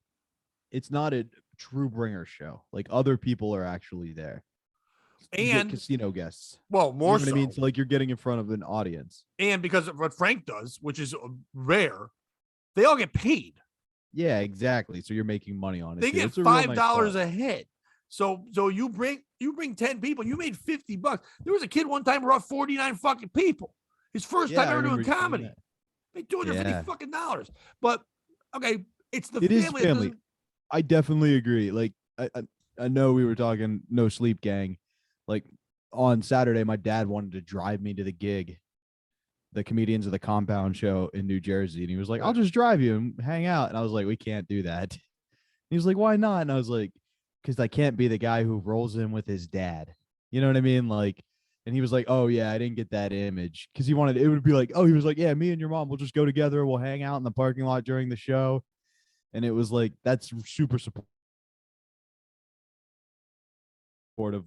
it's not a true bringer show. Like other people are actually there. You get And casino guests. well, You more know what so. I mean? So like you're getting in front of an audience. And because of what Frank does, which is rare, they all get paid. Yeah, exactly. So you're making money on it. They too. get It's a real $5 nice a head. So you bring 10 people, you made $50. There was a kid one time who brought 49 fucking people. His first time I ever doing remember you saying comedy. that. Made $250 Yeah. fucking dollars. But okay, it's the It is family. family. I definitely agree. Like I know we were talking no sleep gang. Like on Saturday, my dad wanted to drive me to the gig, the Comedians of the Compound show in New Jersey. And he was like, I'll just drive you and hang out. And I was like, we can't do that. He was like, why not? And I was like, because I can't be the guy who rolls in with his dad. You know what I mean? Like, and he was like, oh, yeah, I didn't get that image. Because he wanted, it would be like, oh, he was like, yeah, me and your mom will just go together. We'll hang out in the parking lot during the show. And it was like, that's super supportive.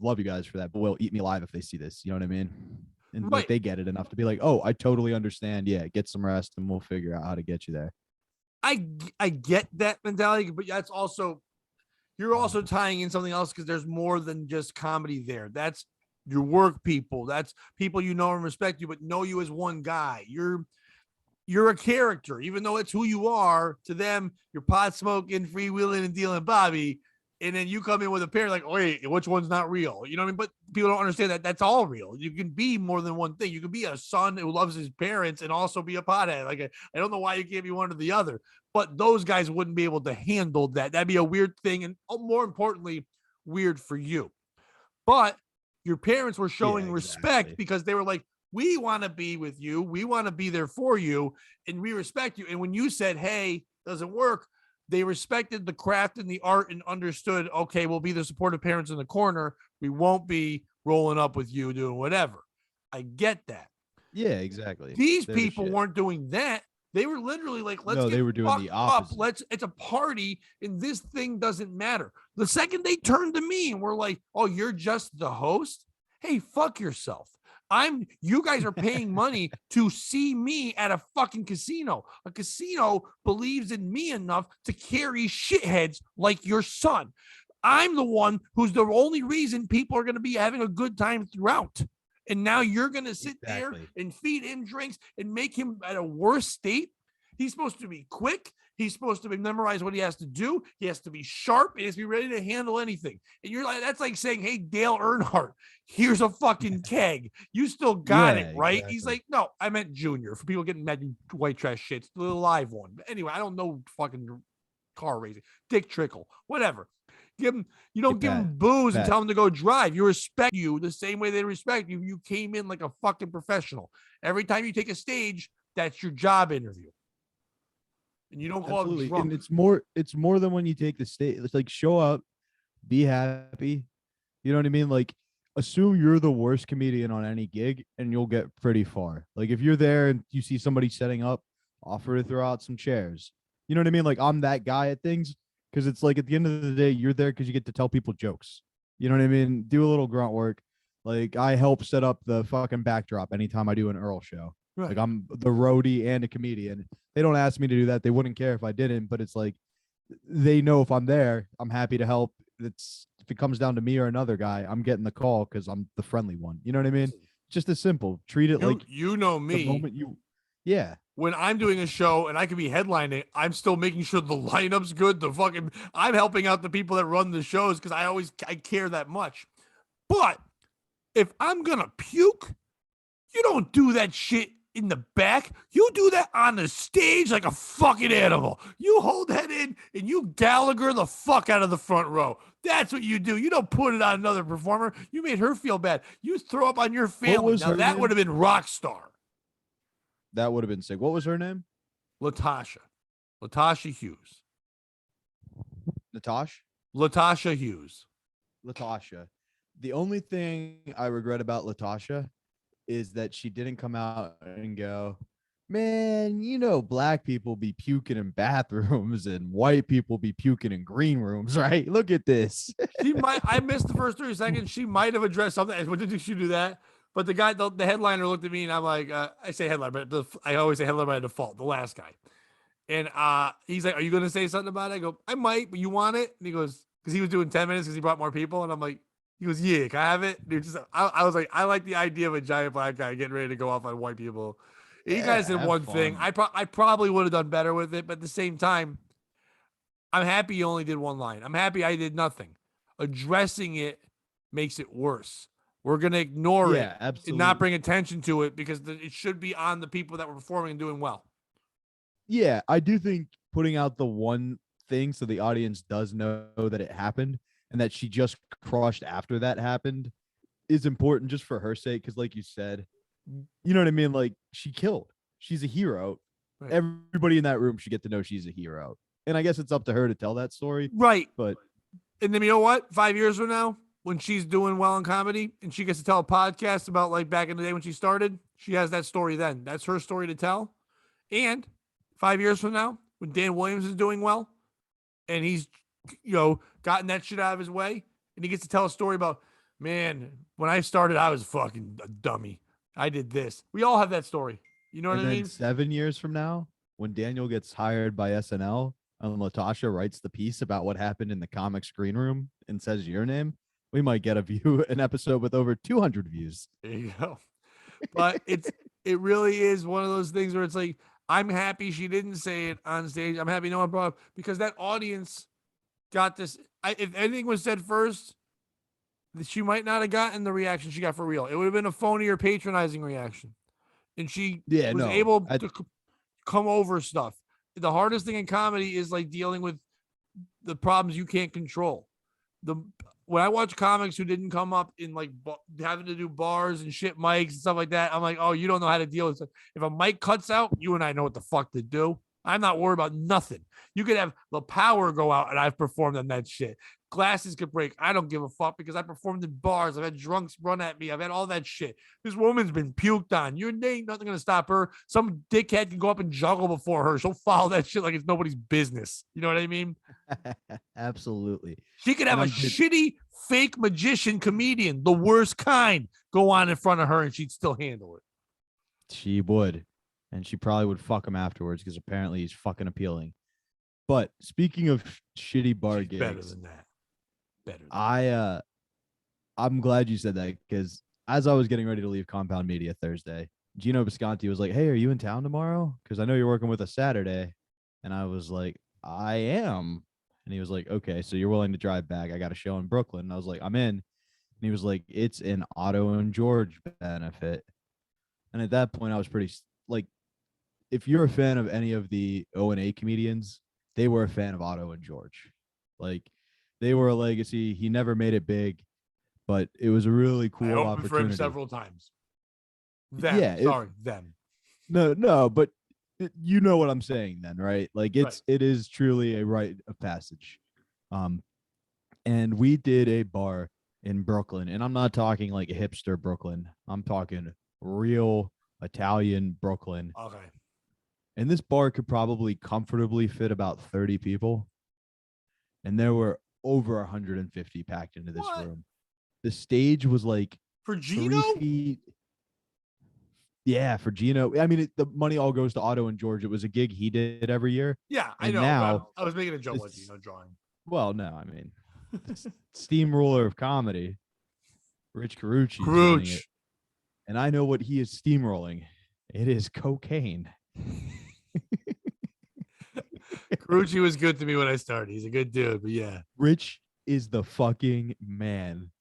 Love you guys for that. But will eat me alive if they see this. You know what I mean? and Right. like they get it enough to be like, oh, I totally understand. Yeah, get some rest, and we'll figure out how to get you there. I get that mentality, but that's also you're also tying in something else because there's more than just comedy there. That's your work people. That's people you know and respect you, but know you as one guy. You're a character, even though it's who you are. To them, you're pot smoking, freewheeling, and dealing Bobby. And then you come in with a pair like, wait, which one's not real? You know what I mean? But people don't understand that that's all real. You can be more than one thing. You can be a son who loves his parents and also be a pothead. Like, I don't know why you can't be one or the other. But those guys wouldn't be able to handle that. That'd be a weird thing. And more importantly, weird for you. But your parents were showing respect because they were like, we want to be with you. We want to be there for you. And we respect you. And when you said, hey, doesn't work, they respected the craft and the art and understood, okay, we'll be the supportive parents in the corner. We won't be rolling up with you doing whatever. I get that. Yeah, exactly. These people weren't doing that. They were literally like, let's they were doing the opposite. It's a party and this thing doesn't matter. The second they turned to me and were like, oh, you're just the host? Hey, fuck yourself. You guys are paying money to see me at a fucking casino. A casino believes in me enough to carry shitheads like your son. I'm the one who's the only reason people are going to be having a good time throughout. And now you're going to sit there and feed him drinks and make him at a worse state. He's supposed to be quick. He's supposed to memorize what he has to do. He has to be sharp. He has to be ready to handle anything. And you're like, that's like saying, hey, Dale Earnhardt, here's a fucking keg. You still got it, right? Exactly. He's like, no, I meant Junior. For people getting mad white trash shits, the live one. But anyway, I don't know fucking car racing. Dick Trickle, whatever. You don't give him booze and tell him to go drive. You respect you the same way they respect you. You came in like a fucking professional. Every time you take a stage, that's your job interview. And you don't call it drunk. And it's more than when you take the stage. It's like show up, be happy. You know what I mean? Like assume you're the worst comedian on any gig and you'll get pretty far. Like if you're there and you see somebody setting up, offer to throw out some chairs. You know what I mean? Like I'm that guy at things. Because it's like at the end of the day, you're there because you get to tell people jokes. You know what I mean? Do a little grunt work. Like I help set up the fucking backdrop anytime I do an Earl show. Right. Like I'm the roadie and a comedian. They don't ask me to do that. They wouldn't care if I didn't, but it's like they know if I'm there, I'm happy to help. It's if it comes down to me or another guy, I'm getting the call because I'm the friendly one. You know what I mean? Just as simple. Treat it like you know me. The moment yeah. When I'm doing a show and I could be headlining, I'm still making sure the lineup's good. I'm helping out the people that run the shows because I care that much. But if I'm gonna puke, you don't do that shit in the back. You do that on the stage like a fucking animal. You hold that in and you Gallagher the fuck out of the front row. That's what you do. You don't put it on another performer. You made her feel bad. You throw up on your family. Now that would have been rock star. That would have been sick. What was her name? Latasha Hughes. Latasha Hughes. Latasha. The only thing I regret about Latasha is that she didn't come out and go, man, you know, black people be puking in bathrooms and white people be puking in green rooms, right? Look at this. I missed the first 30 seconds. She might have addressed something. What did she do that? But the guy, the headliner looked at me and I'm like, I say headliner, but I always say headliner by default, the last guy. And he's like, are you going to say something about it? I go, I might, but you want it? And he goes, because he was doing 10 minutes because he brought more people. And I'm like, he goes, yeah, can I have it? Dude, I was like, I like the idea of a giant black guy getting ready to go off on white people. You guys did one thing. I probably would have done better with it. But at the same time, I'm happy you only did one line. I'm happy I did nothing. Addressing it makes it worse. We're going to ignore it and not bring attention to it because it should be on the people that were performing and doing well. Yeah, I do think putting out the one thing so the audience does know that it happened and that she just crushed after that happened is important just for her sake. Because like you said, you know what I mean? Like she killed. She's a hero. Right. Everybody in that room should get to know she's a hero. And I guess it's up to her to tell that story. Right. But and then you know what? 5 years from now, when she's doing well in comedy and she gets to tell a podcast about like back in the day when she started, she has that story then. That's her story to tell. And 5 years from now, when Dan Williams is doing well and he's, gotten that shit out of his way and he gets to tell a story about, man, when I started, I was fucking a dummy. I did this. We all have that story. You know what And I then mean? 7 years from now, when Daniel gets hired by SNL and Latasha writes the piece about what happened in the comic screen room and says your name, we might get an episode with over 200 views. There you go. But it really is one of those things where it's like, I'm happy she didn't say it on stage. I'm happy no one brought up, because that audience got this. If anything was said first, she might not have gotten the reaction she got for real. It would have been a phonier, patronizing reaction. And she Yeah, was no. able to come over stuff. The hardest thing in comedy is like dealing with the problems you can't control. The When I watch comics who didn't come up in like having to do bars and shit mics and stuff like that, I'm like, oh, you don't know how to deal with it. If a mic cuts out, you and I know what the fuck to do. I'm not worried about nothing. You could have the power go out, and I've performed on that shit. Glasses could break. I don't give a fuck, because I performed in bars. I've had drunks run at me. I've had all that shit. This woman's been puked on. You ain't nothing gonna stop her. Some dickhead can go up and juggle before her. She'll follow that shit like it's nobody's business. You know what I mean? Absolutely. She could have a shitty fake magician comedian, the worst kind, go on in front of her, and she'd still handle it. She would. And she probably would fuck him afterwards, because apparently he's fucking appealing. But speaking of shitty bar gigs, better than that. I'm glad you said that, because as I was getting ready to leave Compound Media Thursday, Gino Bisconti was like, "Hey, are you in town tomorrow? Because I know you're working with us Saturday." And I was like, "I am." And he was like, "Okay, so you're willing to drive back? I got a show in Brooklyn." And I was like, "I'm in." And he was like, "It's an Otto and George benefit." And at that point, I was pretty like, if you're a fan of any of the O&A comedians, they were a fan of Otto and George. Like, they were a legacy. He never made it big, but it was a really cool I opened opportunity for him several times. Them. No, but you know what I'm saying then, right? Like, it is truly a rite of passage. And we did a bar in Brooklyn, and I'm not talking like a hipster Brooklyn. I'm talking real Italian Brooklyn. Okay. And this bar could probably comfortably fit about 30 people. And there were over 150 packed into this room. The stage was like for Gino? 3 feet. Yeah, for Gino. I mean, the money all goes to Otto and George. It was a gig he did every year. Yeah, I know. Now, I was making a joke with Gino drawing. Well, no, I mean, steamroller of comedy, Rich Carucci is running it. And I know what he is steamrolling. It is cocaine. Carucci was good to me when I started. He's a good dude, but yeah. Rich is the fucking man.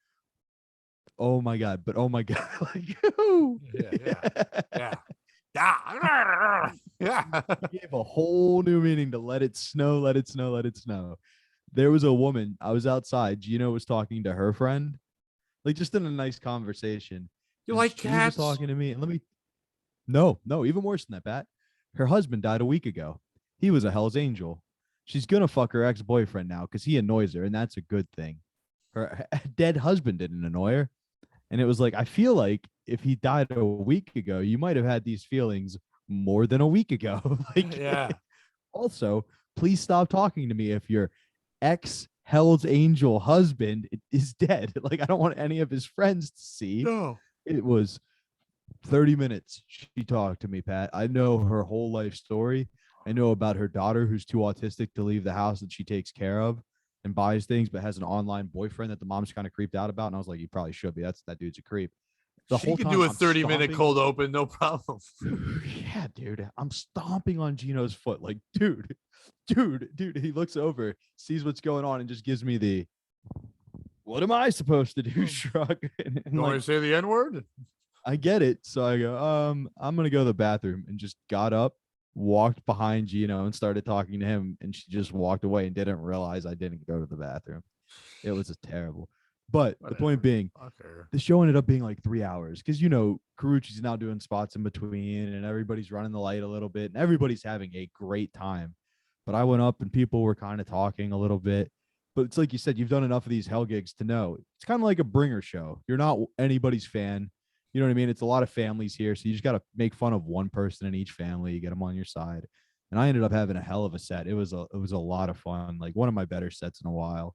Oh my God. But oh my God. Like, yeah. He gave a whole new meaning to let it snow, let it snow, let it snow. There was a woman. I was outside. Gino was talking to her friend, like just in a nice conversation. You like cats? She was talking to me, and No, even worse than that, Pat. Her husband died a week ago. He was a Hell's Angel. She's gonna fuck her ex-boyfriend now because he annoys her, and that's a good thing. Her dead husband didn't annoy her. And it was like, I feel like if he died a week ago, you might have had these feelings more than a week ago. Like, yeah. Also, please stop talking to me if your ex Hell's Angel husband is dead. Like, I don't want any of his friends to see. No. It was 30 minutes. She talked to me, Pat. I know her whole life story. I know about her daughter who's too autistic to leave the house that she takes care of and buys things, but has an online boyfriend that the mom's kind of creeped out about. And I was like, you probably should be. That dude's a creep. She could do a 30-minute cold open, no problem. Yeah, dude. I'm stomping on Gino's foot. Like, dude. He looks over, sees what's going on, and just gives me the, what am I supposed to do, shrug. And you want to say the N-word? I get it. So I go, I'm going to go to the bathroom, and just got up, walked behind Gino and started talking to him. And she just walked away and didn't realize I didn't go to the bathroom. It was terrible. But the point being, the show ended up being like 3 hours because, Carucci's now doing spots in between and everybody's running the light a little bit and everybody's having a great time. But I went up and people were kind of talking a little bit. But it's like you said, you've done enough of these hell gigs to know it's kind of like a bringer show. You're not anybody's fan. You know what I mean? It's a lot of families here. So you just got to make fun of one person in each family. You get them on your side. And I ended up having a hell of a set. It was a lot of fun. Like one of my better sets in a while.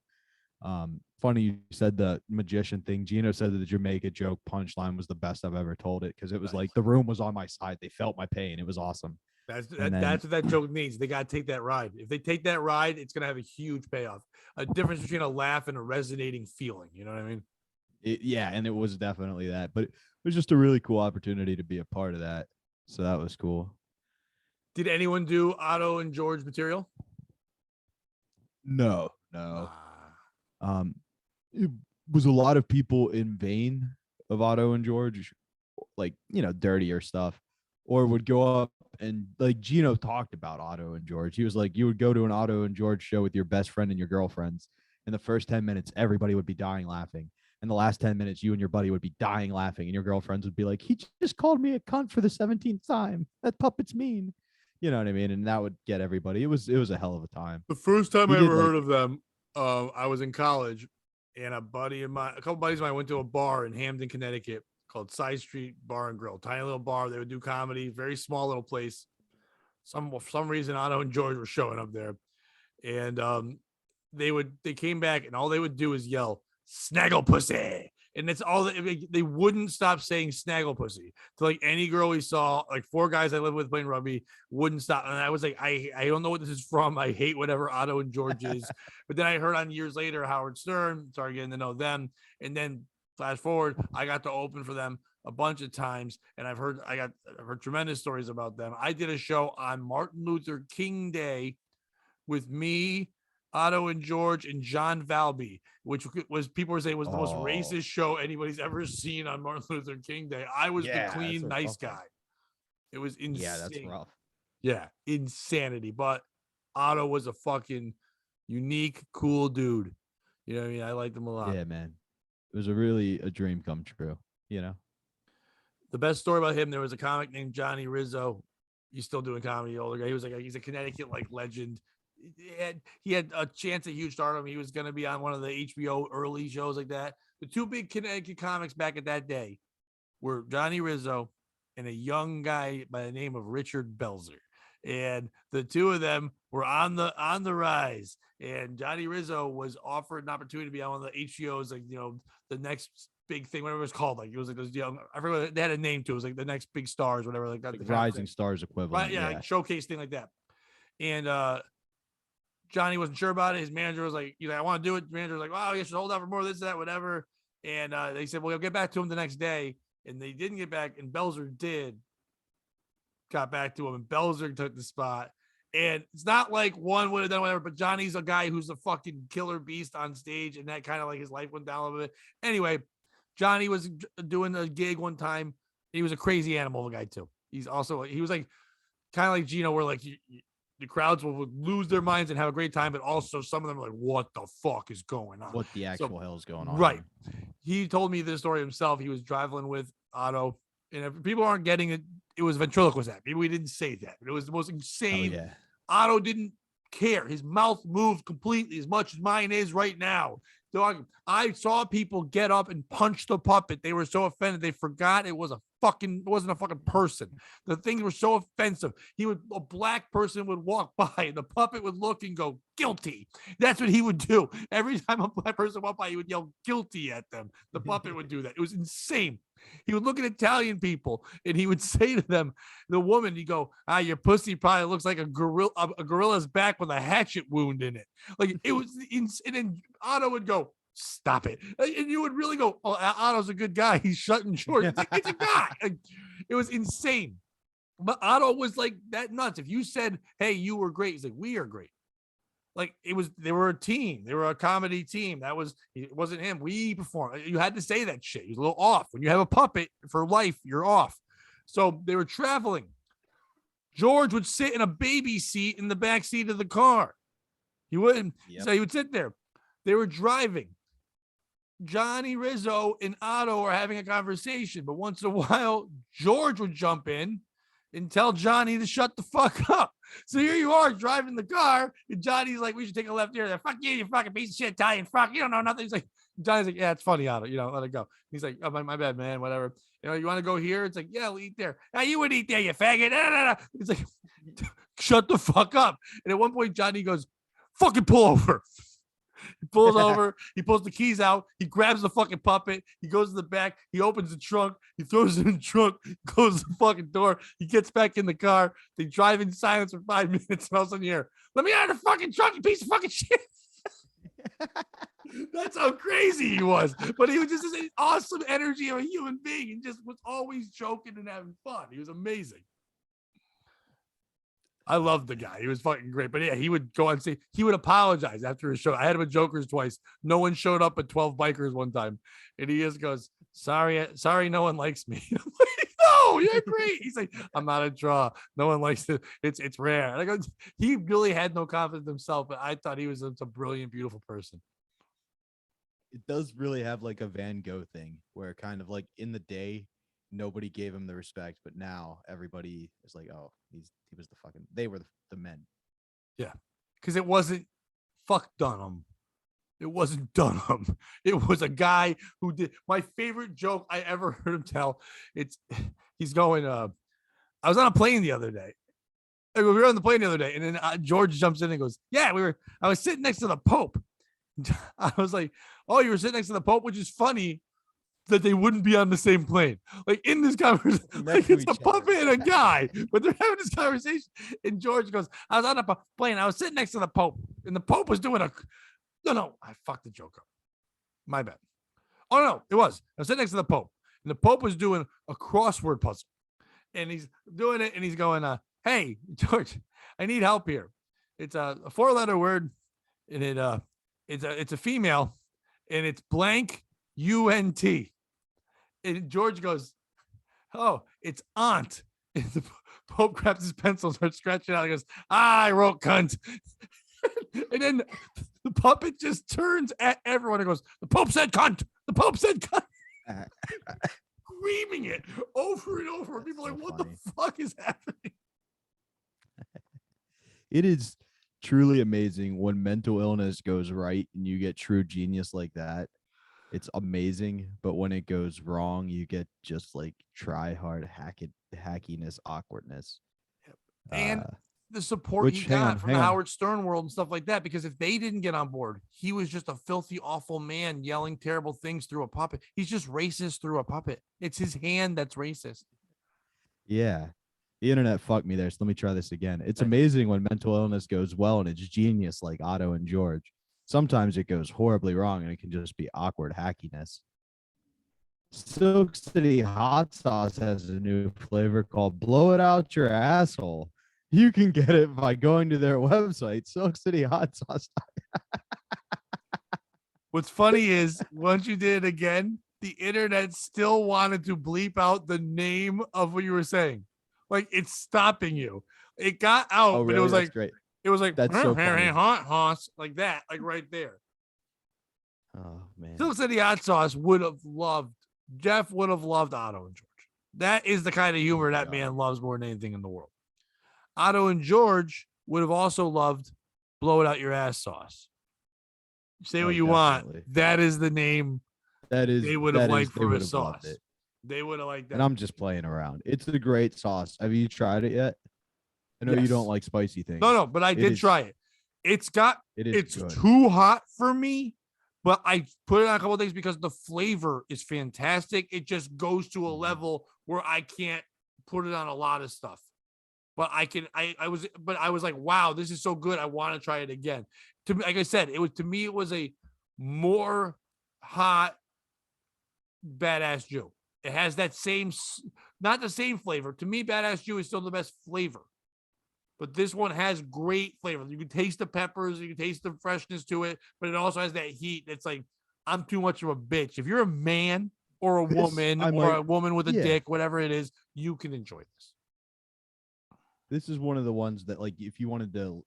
Funny you said the magician thing. Gino said that the Jamaica joke punchline was the best I've ever told it because it was like the room was on my side. They felt my pain. It was awesome. That's what that joke needs. They got to take that ride. If they take that ride, it's going to have a huge payoff. A difference between a laugh and a resonating feeling. You know what I mean? Yeah, and it was definitely that. But it was just a really cool opportunity to be a part of that. So that was cool. Did anyone do Otto and George material? No. It was a lot of people in vain of Otto and George, like, dirtier stuff, or would go up and like Gino talked about Otto and George. He was like, you would go to an Otto and George show with your best friend and your girlfriends. In the first 10 minutes, everybody would be dying laughing. In the last 10 minutes, you and your buddy would be dying laughing, and your girlfriends would be like, he just called me a cunt for the 17th time. That puppet's mean. You know what I mean? And that would get everybody. It was a hell of a time. The first time I ever heard of them, I was in college, and a couple buddies of mine went to a bar in Hamden, Connecticut called Side Street Bar and Grill. Tiny little bar. They would do comedy. Very small little place. For some reason, Otto and George were showing up there, and they came back, and all they would do is yell "snaggle pussy," and that's all they wouldn't stop saying "snaggle pussy" to like any girl we saw. Like 4 guys I lived with playing rugby wouldn't stop, and I was like, I don't know what this is from. I hate whatever Otto and George is. But then I heard on years later Howard Stern started getting to know them, and then flash forward, I got to open for them a bunch of times, and I've heard tremendous stories about them. I did a show on Martin Luther King Day with me, Otto and George, and John Valby, which was people were saying was the most racist show anybody's ever seen on Martin Luther King Day. I was the clean, nice guy. It was insane. Yeah, that's rough. Yeah, insanity. But Otto was a fucking unique, cool dude. You know what I mean? I liked him a lot. Yeah, man. It was a dream come true, The best story about him, there was a comic named Johnny Rizzo. He's still doing comedy, older guy. He's a Connecticut like legend. He had a chance at huge stardom. He was going to be on one of the HBO early shows like that. The 2 big Connecticut comics back at that day were Johnny Rizzo and a young guy by the name of Richard Belzer. And the 2 of them were on the rise. And Johnny Rizzo was offered an opportunity to be on one of the HBO's, like, the next big thing, whatever it was called. Like, it was like those young, I forget, they had a name to it. It was like the next big stars, whatever, like that. Like Rising Stars equivalent. Right, yeah, like showcase thing like that. And Johnny wasn't sure about it. His manager was like, I want to do it. The manager was like, wow, you should hold out for more of this, that, whatever. And they said, well, you'll get back to him the next day. And they didn't get back. And Belzer got back to him. And Belzer took the spot. And it's not like one would have done whatever, but Johnny's a guy who's a fucking killer beast on stage. And that kind of like his life went down a little bit. Anyway, Johnny was doing a gig one time. He was a crazy animal of a guy too. He was like kind of like Gino, where like the crowds will lose their minds and have a great time, but also some of them are like, what the fuck is going on? What the actual hell is going on? Right. He told me this story himself. He was traveling with Otto, and if people aren't getting it, it was ventriloquist act. Maybe we didn't say that, but it was the most insane. Oh, yeah. Otto didn't care. His mouth moved completely as much as mine is right now. Dog, I saw people get up and punch the puppet. They were so offended they forgot it wasn't a fucking person. The things were so offensive. A black person would walk by and the puppet would look and go, guilty. That's what he would do. Every time a black person walked by, he would yell guilty at them. The puppet would do that. It was insane. He would look at Italian people and he would say to them, the woman, he'd go, your pussy probably looks like a gorilla's back with a hatchet wound in it. Like, it was insane. And then Otto would go, stop it. And you would really go, oh, Otto's a good guy. He's shutting short. It's like, it's a guy. Like, it was insane. But Otto was like that nuts. If you said, hey, you were great, he's like, we are great. Like, they were a team. They were a comedy team. It wasn't him. We performed. You had to say that shit. He was a little off. When you have a puppet for life, you're off. So they were traveling. George would sit in a baby seat in the back seat of the car. He wouldn't. Yep. So he would sit there. They were driving. Johnny Rizzo and Otto are having a conversation, but once in a while, George would jump in and tell Johnny to shut the fuck up. So here you are driving the car, and Johnny's like, we should take a left here. Like, fuck you, you fucking piece of shit, Italian. Fuck, you don't know nothing. He's like, Johnny's like, yeah, it's funny, Otto. Let it go. He's like, oh, my bad, man, whatever. You want to go here? It's like, yeah, we'll eat there. Yeah, you would eat there, you faggot. He's like, shut the fuck up. And at one point, Johnny goes, fucking pull over. He pulls over, he pulls the keys out, he grabs the fucking puppet, he goes to the back, he opens the trunk, he throws it in the trunk, closes the fucking door, he gets back in the car, they drive in silence for 5 minutes, and all of a sudden you hear, let me out of the fucking trunk, you piece of fucking shit. That's how crazy he was. But he was just this awesome energy of a human being and just was always joking and having fun. He was amazing. I loved the guy. He was fucking great. But yeah, he would go on say he would apologize after his show. I had him at Joker's twice. No one showed up at 12 Bikers one time. And he just goes, sorry, no one likes me. I'm like, no, you're great. He's like, I'm not a draw. No one likes it. It's rare. And I go, he really had no confidence in himself, but I thought he was a brilliant, beautiful person. It does really have like a Van Gogh thing where kind of like in the day, nobody gave him the respect, but now everybody is like, oh, he was the fucking, they were the men. Yeah. Because it wasn't fuck Dunham. It wasn't Dunham. It was a guy who did my favorite joke I ever heard him tell. He's going, I was on a plane the other day. We were on the plane the other day, and then George jumps in and goes, yeah, I was sitting next to the Pope. I was like, oh, you were sitting next to the Pope, which is funny that they wouldn't be on the same plane. Like in this conversation, like it's a puppet and a guy, but they're having this conversation. And George goes, I was on a plane. I was sitting next to the Pope, and the Pope was doing no, I fucked the joke up. My bad. Oh, no, it was. I was sitting next to the Pope, and the Pope was doing a crossword puzzle. And he's doing it, and he's going, hey, George, I need help here. It's a 4-letter word, and it's a female, and it's blank UNT. And George goes, oh, it's aunt. And the Pope grabs his pencil, starts scratching out. He goes, I wrote cunt. And then the puppet just turns at everyone and goes, the Pope said cunt. The Pope said cunt. Screaming it over and over. That's people so like, what funny. The fuck is happening? It is truly amazing when mental illness goes right and you get true genius like that. It's amazing. But when it goes wrong, you get just like try hard hackiness, awkwardness. And the support he got from the Howard Stern world and stuff like that, because if they didn't get on board, he was just a filthy, awful man yelling terrible things through a puppet. He's just racist through a puppet. It's his hand that's racist. Yeah. The internet fucked me there, so let me try this again. It's amazing when mental illness goes well and it's genius like Otto and George. Sometimes it goes horribly wrong and it can just be awkward hackiness. Silk City Hot Sauce has a new flavor called Blow It Out Your Asshole. You can get it by going to their website, SilkCityHotSauce. What's funny is once you did it again, the internet still wanted to bleep out the name of what you were saying. Like it's stopping you. It got out, oh, really? But it was That's like great. It was like that's so funny. Hot hoss, like that, like right there. Oh man. Silk City Hot Sauce would have loved Jeff would have loved Otto and George. That is the kind of humor that man loves more than anything in the world. Otto and George would have also loved Blow It Out Your Ass Sauce. Say what you want. That is the name they would have liked for a sauce. They would have liked that. And I'm just playing around. It's a great sauce. Have you tried it yet? I know you don't like spicy things. No, but I did try it. It's too hot for me, but I put it on a couple of things because the flavor is fantastic. It just goes to a level where I can't put it on a lot of stuff. But I was like, wow, this is so good. I want to try it again. To me, like I said, it was a more hot Badass Jew. It has that same, not the same flavor. To me, Badass Jew is still the best flavor. But this one has great flavor. You can taste the peppers, you can taste the freshness to it, but it also has that heat. It's like, I'm too much of a bitch. If you're a man or a woman or a woman with a dick, whatever it is, you can enjoy this. This is one of the ones that, like, if you wanted to,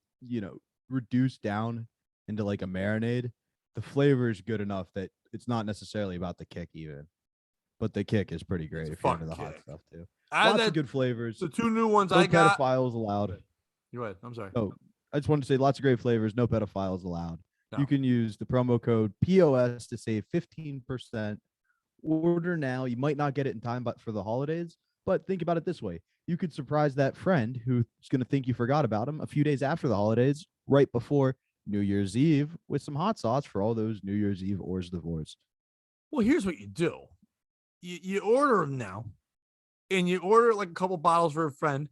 reduce down into like a marinade, the flavor is good enough that it's not necessarily about the kick even. But the kick is pretty great if you're into the hot stuff too. Lots of good flavors. The two new ones no I got. No pedophiles allowed. You're right. I'm sorry. Oh, I just wanted to say lots of great flavors. No pedophiles allowed. No. You can use the promo code POS to save 15%. Order now. You might not get it in time, but for the holidays. But think about it this way: you could surprise that friend who's going to think you forgot about him a few days after the holidays, right before New Year's Eve with some hot sauce for all those New Year's Eve hors d'oeuvres. Well, here's what you do. You order them now, and you order like a couple bottles for a friend,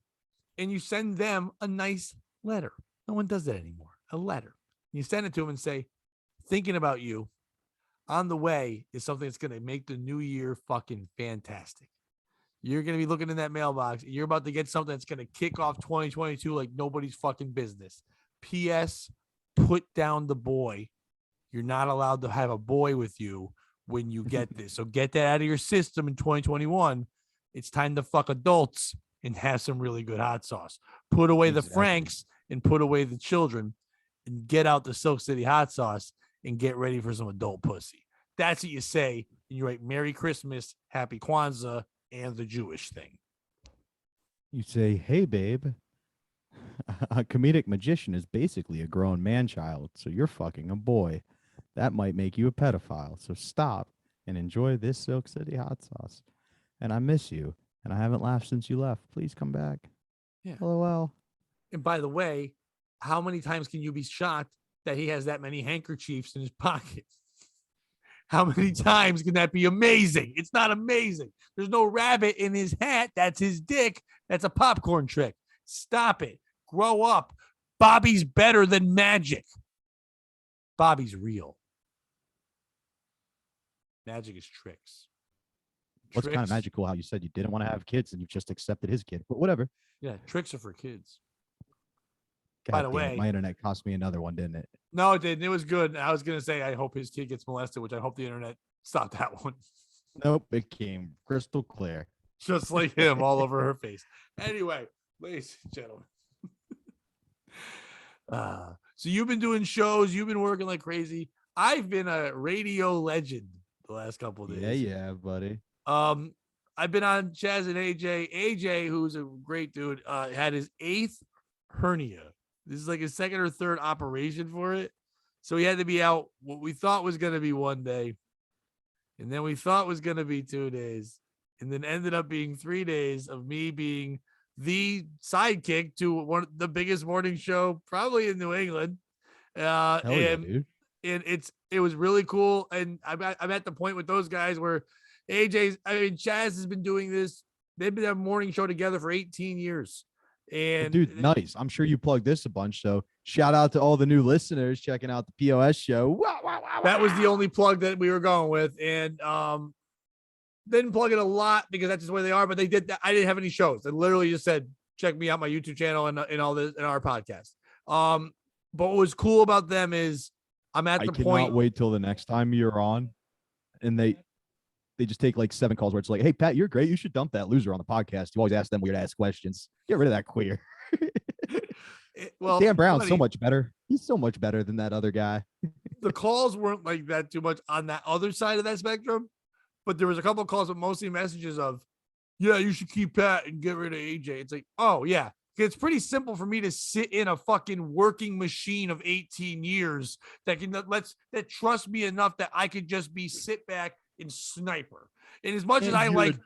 and you send them a nice letter. No one does that anymore. A letter. You send it to them and say, thinking about you on the way is something that's going to make the new year fucking fantastic. You're going to be looking in that mailbox. You're about to get something that's going to kick off 2022 like nobody's fucking business. P.S. Put down the boy. You're not allowed to have a boy with you when you get this. So get that out of your system in 2021. It's time to fuck adults and have some really good hot sauce. Put away the Franks and put away the children and get out the Silk City hot sauce and get ready for some adult pussy. That's what you say. And you write Merry Christmas, Happy Kwanzaa, and the Jewish thing. You say, hey, babe, a comedic magician is basically a grown man child, so you're fucking a boy. That might make you a pedophile. So stop and enjoy this Silk City hot sauce. And I miss you. And I haven't laughed since you left. Please come back. Yeah. LOL. And by the way, how many times can you be shocked that he has that many handkerchiefs in his pocket? How many times can that be amazing? It's not amazing. There's no rabbit in his hat. That's his dick. That's a popcorn trick. Stop it. Grow up. Bobby's better than magic. Bobby's real. Magic is tricks. What's kind of magical how you said you didn't want to have kids and you just accepted his kid, but whatever. Yeah, tricks are for kids. God By the way, my internet cost me another one, didn't it? No, it didn't. It was good. I was going to say, I hope his kid gets molested, which I hope the internet stopped that one. Nope, it came crystal clear. Just like him all over her face. Anyway, ladies and gentlemen. So you've been doing shows. You've been working like crazy. I've been a radio legend the last couple of days. Yeah, buddy. I've been on Chaz and AJ. AJ, who's a great dude, had his 8th hernia. This is like his 2nd or 3rd operation for it. So he had to be out what we thought was going to be 1 day. And then we thought was going to be 2 days. And then ended up being 3 days of me being the sidekick to one of the biggest morning show probably in New England. Dude. And it was really cool. And I'm at the point with those guys where Chaz has been doing this. They've been having a morning show together for 18 years. And dude, nice. I'm sure you plugged this a bunch. So shout out to all the new listeners checking out the POS show. Wow. That was the only plug that we were going with. And didn't plug it a lot because that's just the way they are. But they did that. I didn't have any shows. They literally just said, check me out, my YouTube channel and all this and our podcast. But what was cool about them is I'm at the point. I cannot wait till the next time you're on. And they just take like 7 calls where it's like, hey, Pat, you're great. You should dump that loser on the podcast. You always ask them weird ass questions. Get rid of that queer. Well, Dan Brown's so much better. He's so much better than that other guy. The calls weren't like that too much on that other side of that spectrum, but there was a couple of calls, but mostly messages of, yeah, you should keep Pat and get rid of AJ. It's like, oh yeah. It's pretty simple for me to sit in a fucking working machine of 18 years that trust me enough that I could just be sit back and sniper. And as much as I like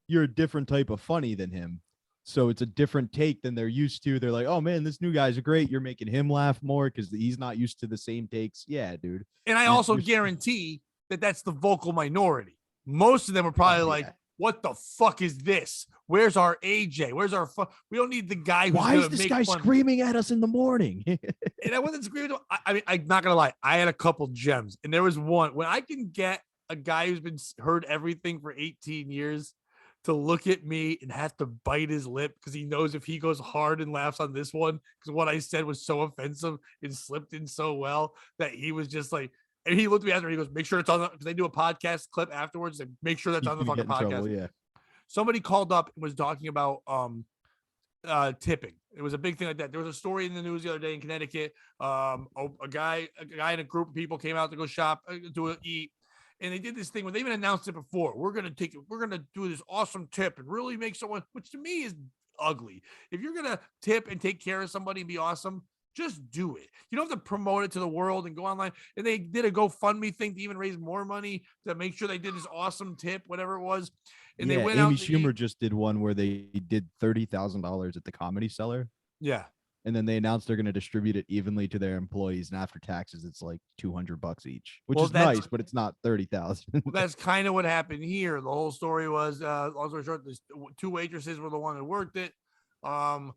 you're a different type of funny than him. So it's a different take than they're used to. They're like, oh man, this new guy's great. You're making him laugh more because he's not used to the same takes. Yeah, dude. And I also guarantee that that's the vocal minority. Most of them are probably what the fuck is this? Where's our AJ? Where's our we don't need the guy who's why is this guy screaming at us in the morning? And I wasn't screaming. I mean, I'm not gonna lie. I had a couple gems, and there was one when I can get a guy who's been heard everything for 18 years to look at me and have to bite his lip because he knows if he goes hard and laughs on this one, because what I said was so offensive and slipped in so well that he was just like, and he looked at me after, he goes, make sure it's on, because they do a podcast clip afterwards, and make sure that's on the fucking podcast. Trouble, yeah. Somebody called up and was talking about tipping. It was a big thing like that. There was a story in the news the other day in Connecticut. A guy in a group of people came out to go shop, to eat. And they did this thing where they even announced it before. We're going to do this awesome tip and really make someone, which to me is ugly. If you're going to tip and take care of somebody and be awesome, just do it. You don't have to promote it to the world and go online. And they did a GoFundMe thing to even raise more money to make sure they did this awesome tip, whatever it was. And they went Amy Schumer just did one where they did $30,000 at the Comedy Cellar. Yeah. and then they announced they're going to distribute it evenly to their employees, and after taxes, it's like $200 each, which is nice, but it's not 30,000. Well, that's kind of what happened here. The whole story was, long story short, there's two waitresses were the one that worked it. When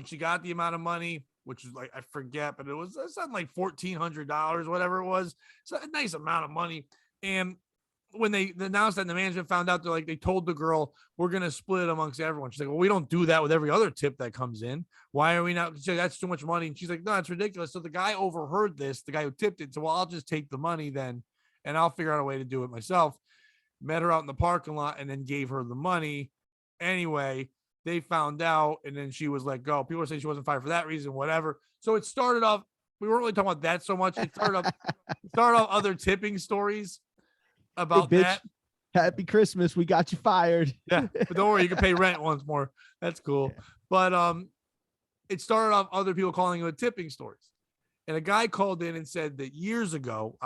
she got the amount of money, which is like, I forget, but it was something like $1,400, whatever it was. It's a nice amount of money. And when they announced that, and the management found out, they told the girl, we're going to split it amongst everyone. She's like, well, we don't do that with every other tip that comes in. Why are we not? She's like, that's too much money. And she's like, no, it's ridiculous. So the guy overheard this, the guy who tipped it. So, well, I'll just take the money then, and I'll figure out a way to do it myself. Met her out in the parking lot and then gave her the money. Anyway, they found out, and then she was let go. People were saying she wasn't fired for that reason, whatever. So it started off, we weren't really talking about that so much. It started off other tipping stories about that. Happy Christmas. We got you fired. Yeah, but don't worry, you can pay rent once more. That's cool. Yeah. But it started off other people calling it tipping stories. And a guy called in and said that years ago,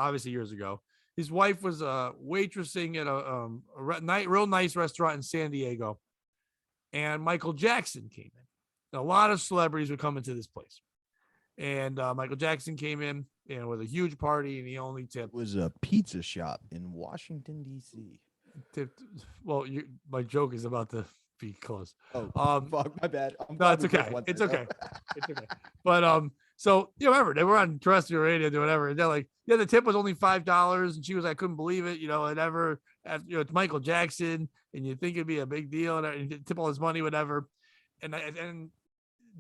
his wife was waitressing at a real nice restaurant in San Diego. And Michael Jackson came in. A lot of celebrities would come into this place. And Michael Jackson came in with a huge party, and he only tipped. It was a pizza shop in Washington, D.C. Tipped. Well, my joke is about to be close. Oh, fuck, my bad. No, it's okay. It's okay. It's okay. But so remember, they were on terrestrial radio or whatever, and they're like, yeah, the tip was only $5, and she was, I couldn't believe it, whatever. It's Michael Jackson, and you think it'd be a big deal, and tip all his money, whatever. And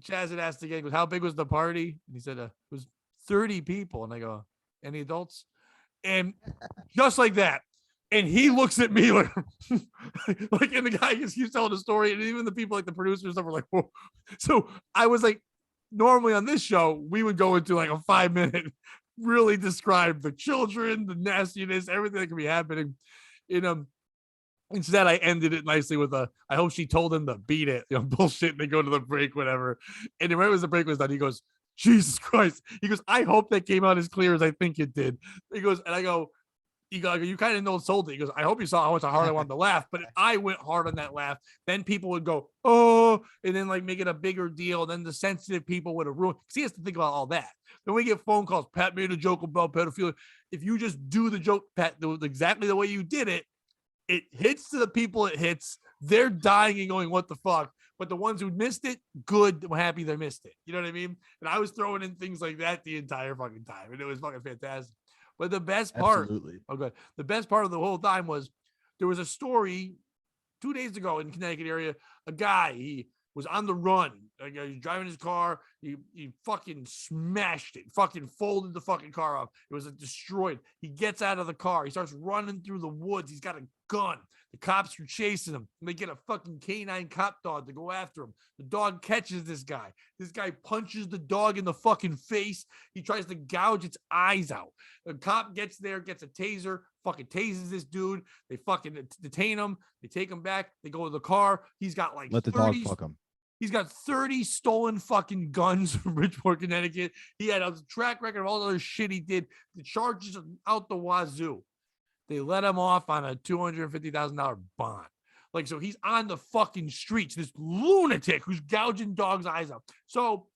Chaz had asked again, goes, how big was the party? And he said, it was 30 people. And I go, any adults? And just like that. And he looks at me like, and the guy just keeps telling the story. And even the people, like the producers and stuff, were like, whoa. So I was like, normally on this show, we would go into like a 5-minute, really describe the children, the nastiness, everything that could be happening. Instead, I ended it nicely with I hope she told him to beat it, bullshit. And they go to the break, whatever. And then right as the break was done, he goes, Jesus Christ. He goes, I hope that came out as clear as I think it did. He goes, and I go, you kind of know sold it. He goes, I hope you saw how much hard I wanted to laugh, but I went hard on that laugh. Then people would go, oh, and then like make it a bigger deal. Then the sensitive people would have ruined, because he has to think about all that. Then we get phone calls. Pat made a joke about pedophilia. If you just do the joke, Pat, exactly the way you did it, it hits to the people it hits. They're dying and going, what the fuck? But the ones who missed it, good, I'm happy they missed it. You know what I mean? And I was throwing in things like that the entire fucking time, and it was fucking fantastic. But the best part, the best part of the whole time was there was a story 2 days ago in the Connecticut area. A guy, he was on the run. He was driving his car. He fucking smashed it, fucking folded the fucking car up. It was destroyed. He gets out of the car. He starts running through the woods. He's got a gun. The cops are chasing him. And they get a fucking canine cop dog to go after him. The dog catches this guy. This guy punches the dog in the fucking face. He tries to gouge its eyes out. The cop gets there, gets a taser, fucking tases this dude. They fucking detain him. They take him back. They go to the car. He's got like let the dog fuck him. He's got 30 stolen fucking guns from Bridgeport, Connecticut. He had a track record of all the other shit he did. The charges are out the wazoo. They let him off on a $250,000 bond. Like, so he's on the fucking streets, this lunatic who's gouging dogs' eyes out. So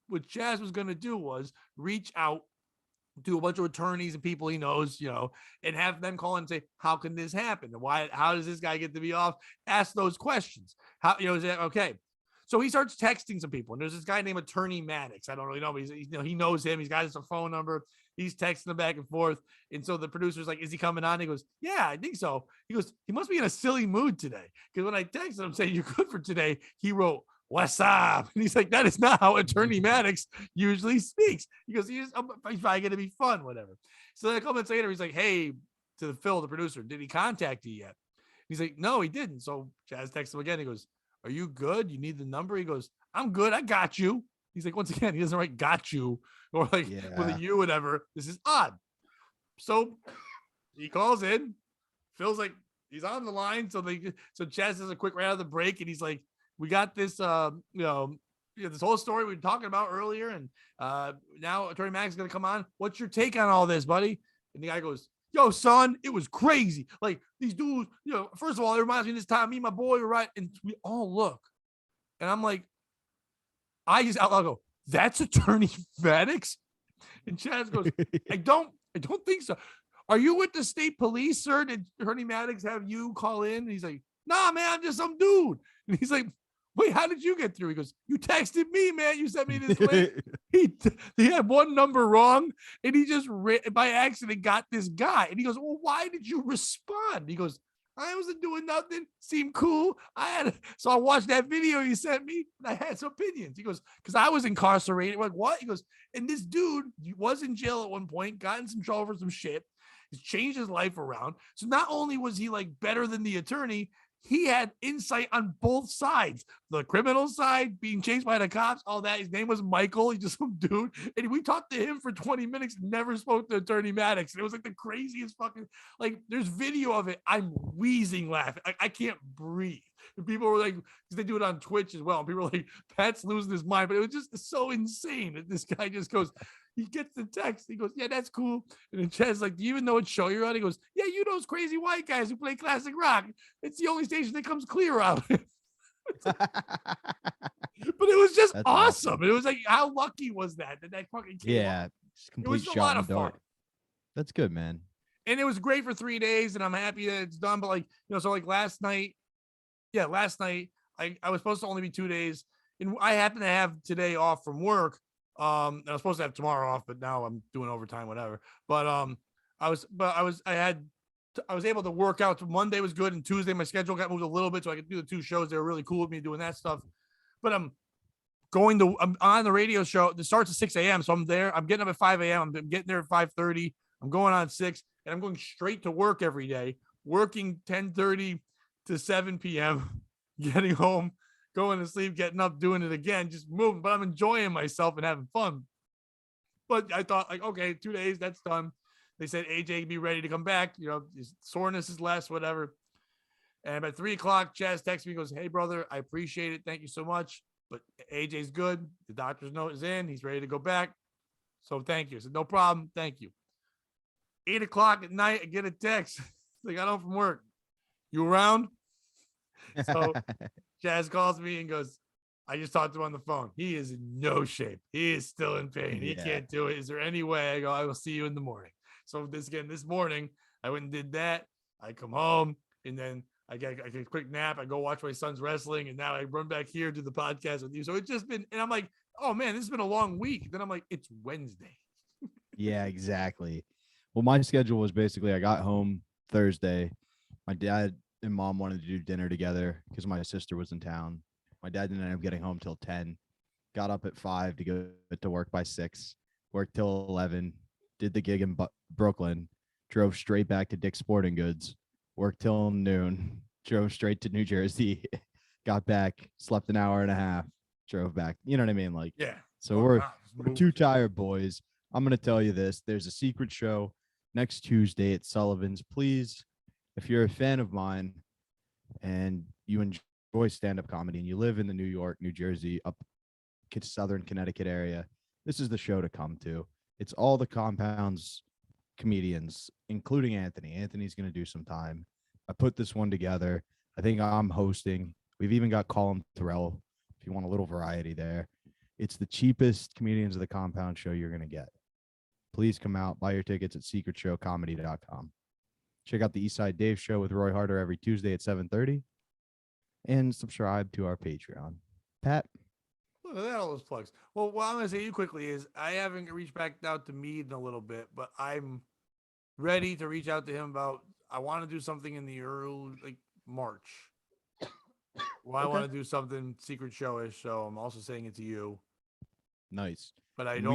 what Chaz was going to do was reach out to a bunch of attorneys and people he knows, and have them call in and say, how can this happen? How does this guy get to be off? Ask those questions. How, is that okay? So he starts texting some people, and there's this guy named Attorney Maddox. I don't really know, but he knows him. He's got his phone number. He's texting them back and forth. And so the producer's like, is he coming on? He goes, yeah, I think so. He goes, he must be in a silly mood today. Because when I texted him saying you're good for today, he wrote, what's up? And he's like, that is not how Attorney Maddox usually speaks. He goes, he's probably going to be fun, whatever. So then a couple minutes later, he's like, hey, to Phil, the producer, did he contact you yet? He's like, no, he didn't. So Chaz texts him again. He goes, are you good? You need the number? He goes, I'm good. I got you. He's like, once again, he doesn't write got you or like with a U, whatever. This is odd. So he calls in. Phil's like, he's on the line. So Chaz does a quick round of the break, and he's like, we got this, this whole story we were talking about earlier. And now Attorney Max is going to come on. What's your take on all this, buddy? And the guy goes, yo, son, it was crazy. Like these dudes, first of all, it reminds me of this time me and my boy were right. And we all look. And I'm like, I just out loud go, that's Attorney Maddox? And Chaz goes, I don't think so. Are you with the state police, sir? Did Attorney Maddox have you call in? And he's like, nah, man, I'm just some dude. And he's like, wait, how did you get through? He goes, you texted me, man. You sent me this link. He had one number wrong, and he just by accident got this guy. And he goes, well, why did you respond? He goes, I wasn't doing nothing. Seemed cool. So I watched that video you sent me, and I had some opinions. He goes, because I was incarcerated. I'm like, what? He goes, and this dude was in jail at one point, got in some trouble for some shit. He's changed his life around. So not only was he like better than the attorney, he had insight on both sides, the criminal side, being chased by the cops, all that. His name was Michael. He's just some dude. And we talked to him for 20 minutes, never spoke to Attorney Maddox. And it was like the craziest fucking, like, there's video of it. I'm wheezing laughing. I can't breathe. And people were like, because they do it on Twitch as well. And people were like, Pat's losing his mind. But it was just so insane that this guy just goes, he gets the text. He goes, yeah, that's cool. And then Chad's like, do you even know what show you're on? He goes, yeah, you know those crazy white guys who play classic rock. It's the only station that comes clear out. But it was just awesome. It was like, how lucky was that fucking came up? Complete it was a shot lot in of the dark. fun. That's good, man. And it was great for 3 days, and I'm happy that it's done. But like, so like last night I was supposed to only be 2 days, and I happen to have today off from work. I was supposed to have tomorrow off, but now I'm doing overtime, whatever. But I was able to work out. Monday was good, and Tuesday my schedule got moved a little bit, so I could do the 2 shows. They were really cool with me doing that stuff. But I'm on the radio show. It starts at 6 a.m. So I'm there. I'm getting up at 5 a.m. I'm getting there at 5:30. I'm going on 6, and I'm going straight to work every day, working 10:30 to 7 p.m., getting home, going to sleep, getting up, doing it again, just moving. But I'm enjoying myself and having fun. But I thought, like, okay, 2 days, that's done. They said AJ be ready to come back. His soreness is less, whatever. And at 3 o'clock, Chaz texts me, goes, hey, brother, I appreciate it. Thank you so much. But AJ's good. The doctor's note is in. He's ready to go back. So thank you. I said, no problem. Thank you. 8 o'clock at night, I get a text. I got home from work. You around? So Chaz calls me and goes, I just talked to him on the phone. He is in no shape. He is still in pain. He can't do it. Is there any way? I go, I will see you in the morning. So this morning, I went and did that. I come home, and then I get a quick nap. I go watch my son's wrestling, and now I run back here to the podcast with you. So it's just been, and I'm like, oh man, this has been a long week. Then I'm like, it's Wednesday. Yeah, exactly. Well, my schedule was basically, I got home Thursday. My dad and mom wanted to do dinner together because my sister was in town. My dad didn't end up getting home till 10. Got up at 5 to go to work by 6. Worked till 11. Did the gig in Brooklyn. Drove straight back to Dick's Sporting Goods. Worked till noon. Drove straight to New Jersey. Got back. Slept an hour and a half. Drove back. You know what I mean? Like, yeah. So we're 2 tired boys. I'm going to tell you this. There's a secret show next Tuesday at Sullivan's. Please, if you're a fan of mine and you enjoy stand-up comedy and you live in the New York, New Jersey, up Southern Connecticut area, this is the show to come to. It's all the Compound's comedians, including Anthony. Anthony's going to do some time. I put this one together. I think I'm hosting. We've even got Colin Terrell, if you want a little variety there. It's the cheapest comedians of the Compound show you're going to get. Please come out, buy your tickets at secretshowcomedy.com. Check out the Eastside Dave show with Roy Harder every Tuesday at 7:30, and subscribe to our Patreon. Pat? Look at that, all those plugs. Well, what I'm going to say to you quickly is I haven't reached back out to Mead in a little bit, but I'm ready to reach out to him about, I want to do something in the early, like, March. Well, I want to do something secret showish, so I'm also saying it to you. Nice. But I and don't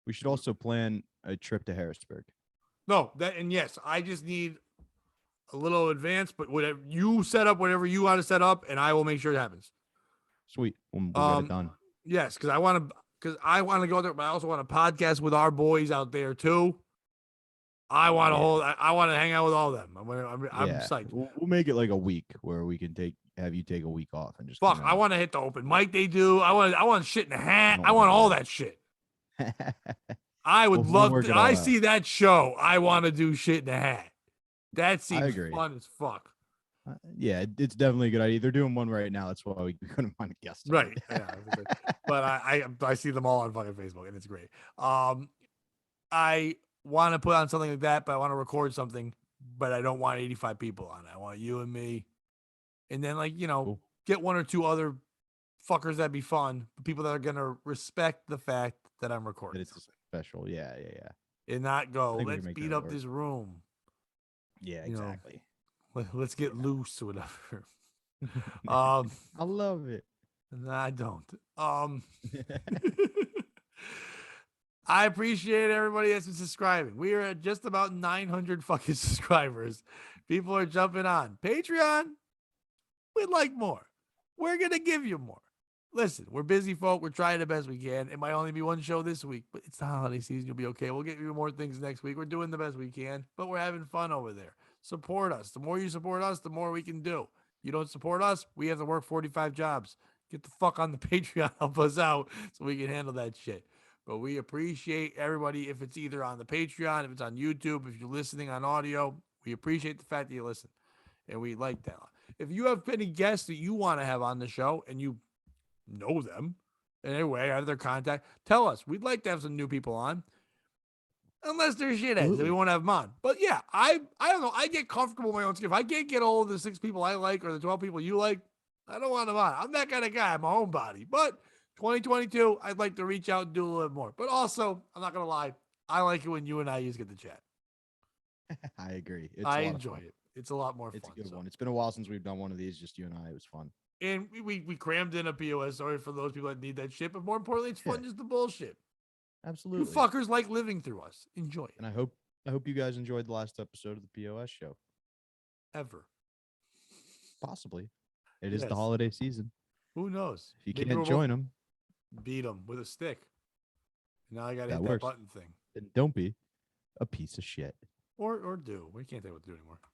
we should also plan a trip to Harrisburg. No, yes, I just need a little advance, but whatever you set up, whatever you want to set up, and I will make sure it happens. Sweet. We'll get it done. Yes, because I want to go there, but I also want to podcast with our boys out there too. I want to hang out with all of them. I'm psyched. We'll make it like a week where we can have you take a week off and just fuck. I want to hit the open mic they do. I want shit in the hat. I want all that shit. I would love to. I see that show. I want to do shit in the hat. That seems fun as fuck. Yeah, it's definitely a good idea. They're doing one right now. That's why we couldn't find a guest. Right. Yeah. But I see them all on fucking Facebook, and it's great. I want to put on something like that, but I want to record something, but I don't want 85 people on it. I want you and me, and then Cool. get one or two other fuckers that'd be fun. People that are gonna respect the fact that I'm That recording it's something special. Yeah. and not go, I think we can let's make beat that up work. this room. Yeah, You know, exactly. let's get loose or whatever. I love it. No, I don't. I appreciate everybody that's been subscribing. We are at just about 900 fucking subscribers. People are jumping on Patreon. We'd like more. We're gonna give you more. Listen, we're busy folk. We're trying the best we can. It might only be one show this week, but it's the holiday season. You'll be okay. We'll get you more things next week. We're doing the best we can, but we're having fun over there. Support us. The more you support us, the more we can do. You don't support us, we have to work 45 jobs. Get the fuck on the Patreon, help us out so we can handle that shit. But we appreciate everybody if it's either on the Patreon, if it's on YouTube, if you're listening on audio. We appreciate the fact that you listen. And we like that. If you have any guests that you want to have on the show and you know them in any way, have their contact, tell us. We'd like to have some new people on. Unless they're shitheads, then we won't have them on. But yeah, I don't know. I get comfortable in my own skin. If I can't get all of the 6 people I like or the 12 people you like, I don't want them on. I'm that kind of guy. I'm my own body. But 2022, I'd like to reach out and do a little bit more. But also, I'm not gonna lie, I like it when you and I just get to chat. I agree. It's I a lot enjoy of fun. it. It's a lot more It's fun. a good one. It's been a while since we've done one of these, just you and I. It was fun. And we crammed in a POS. Sorry for those people that need that shit. But more importantly, it's fun just the bullshit. Absolutely. You fuckers like living through us. Enjoy it. And I hope you guys enjoyed the last episode of the POS show. Ever. Possibly. It is the holiday season. Who knows? If you can't join them, beat them with a stick. Now I got to hit works. that button thing. Then don't be a piece of shit. Or do. We can't tell you what to do anymore.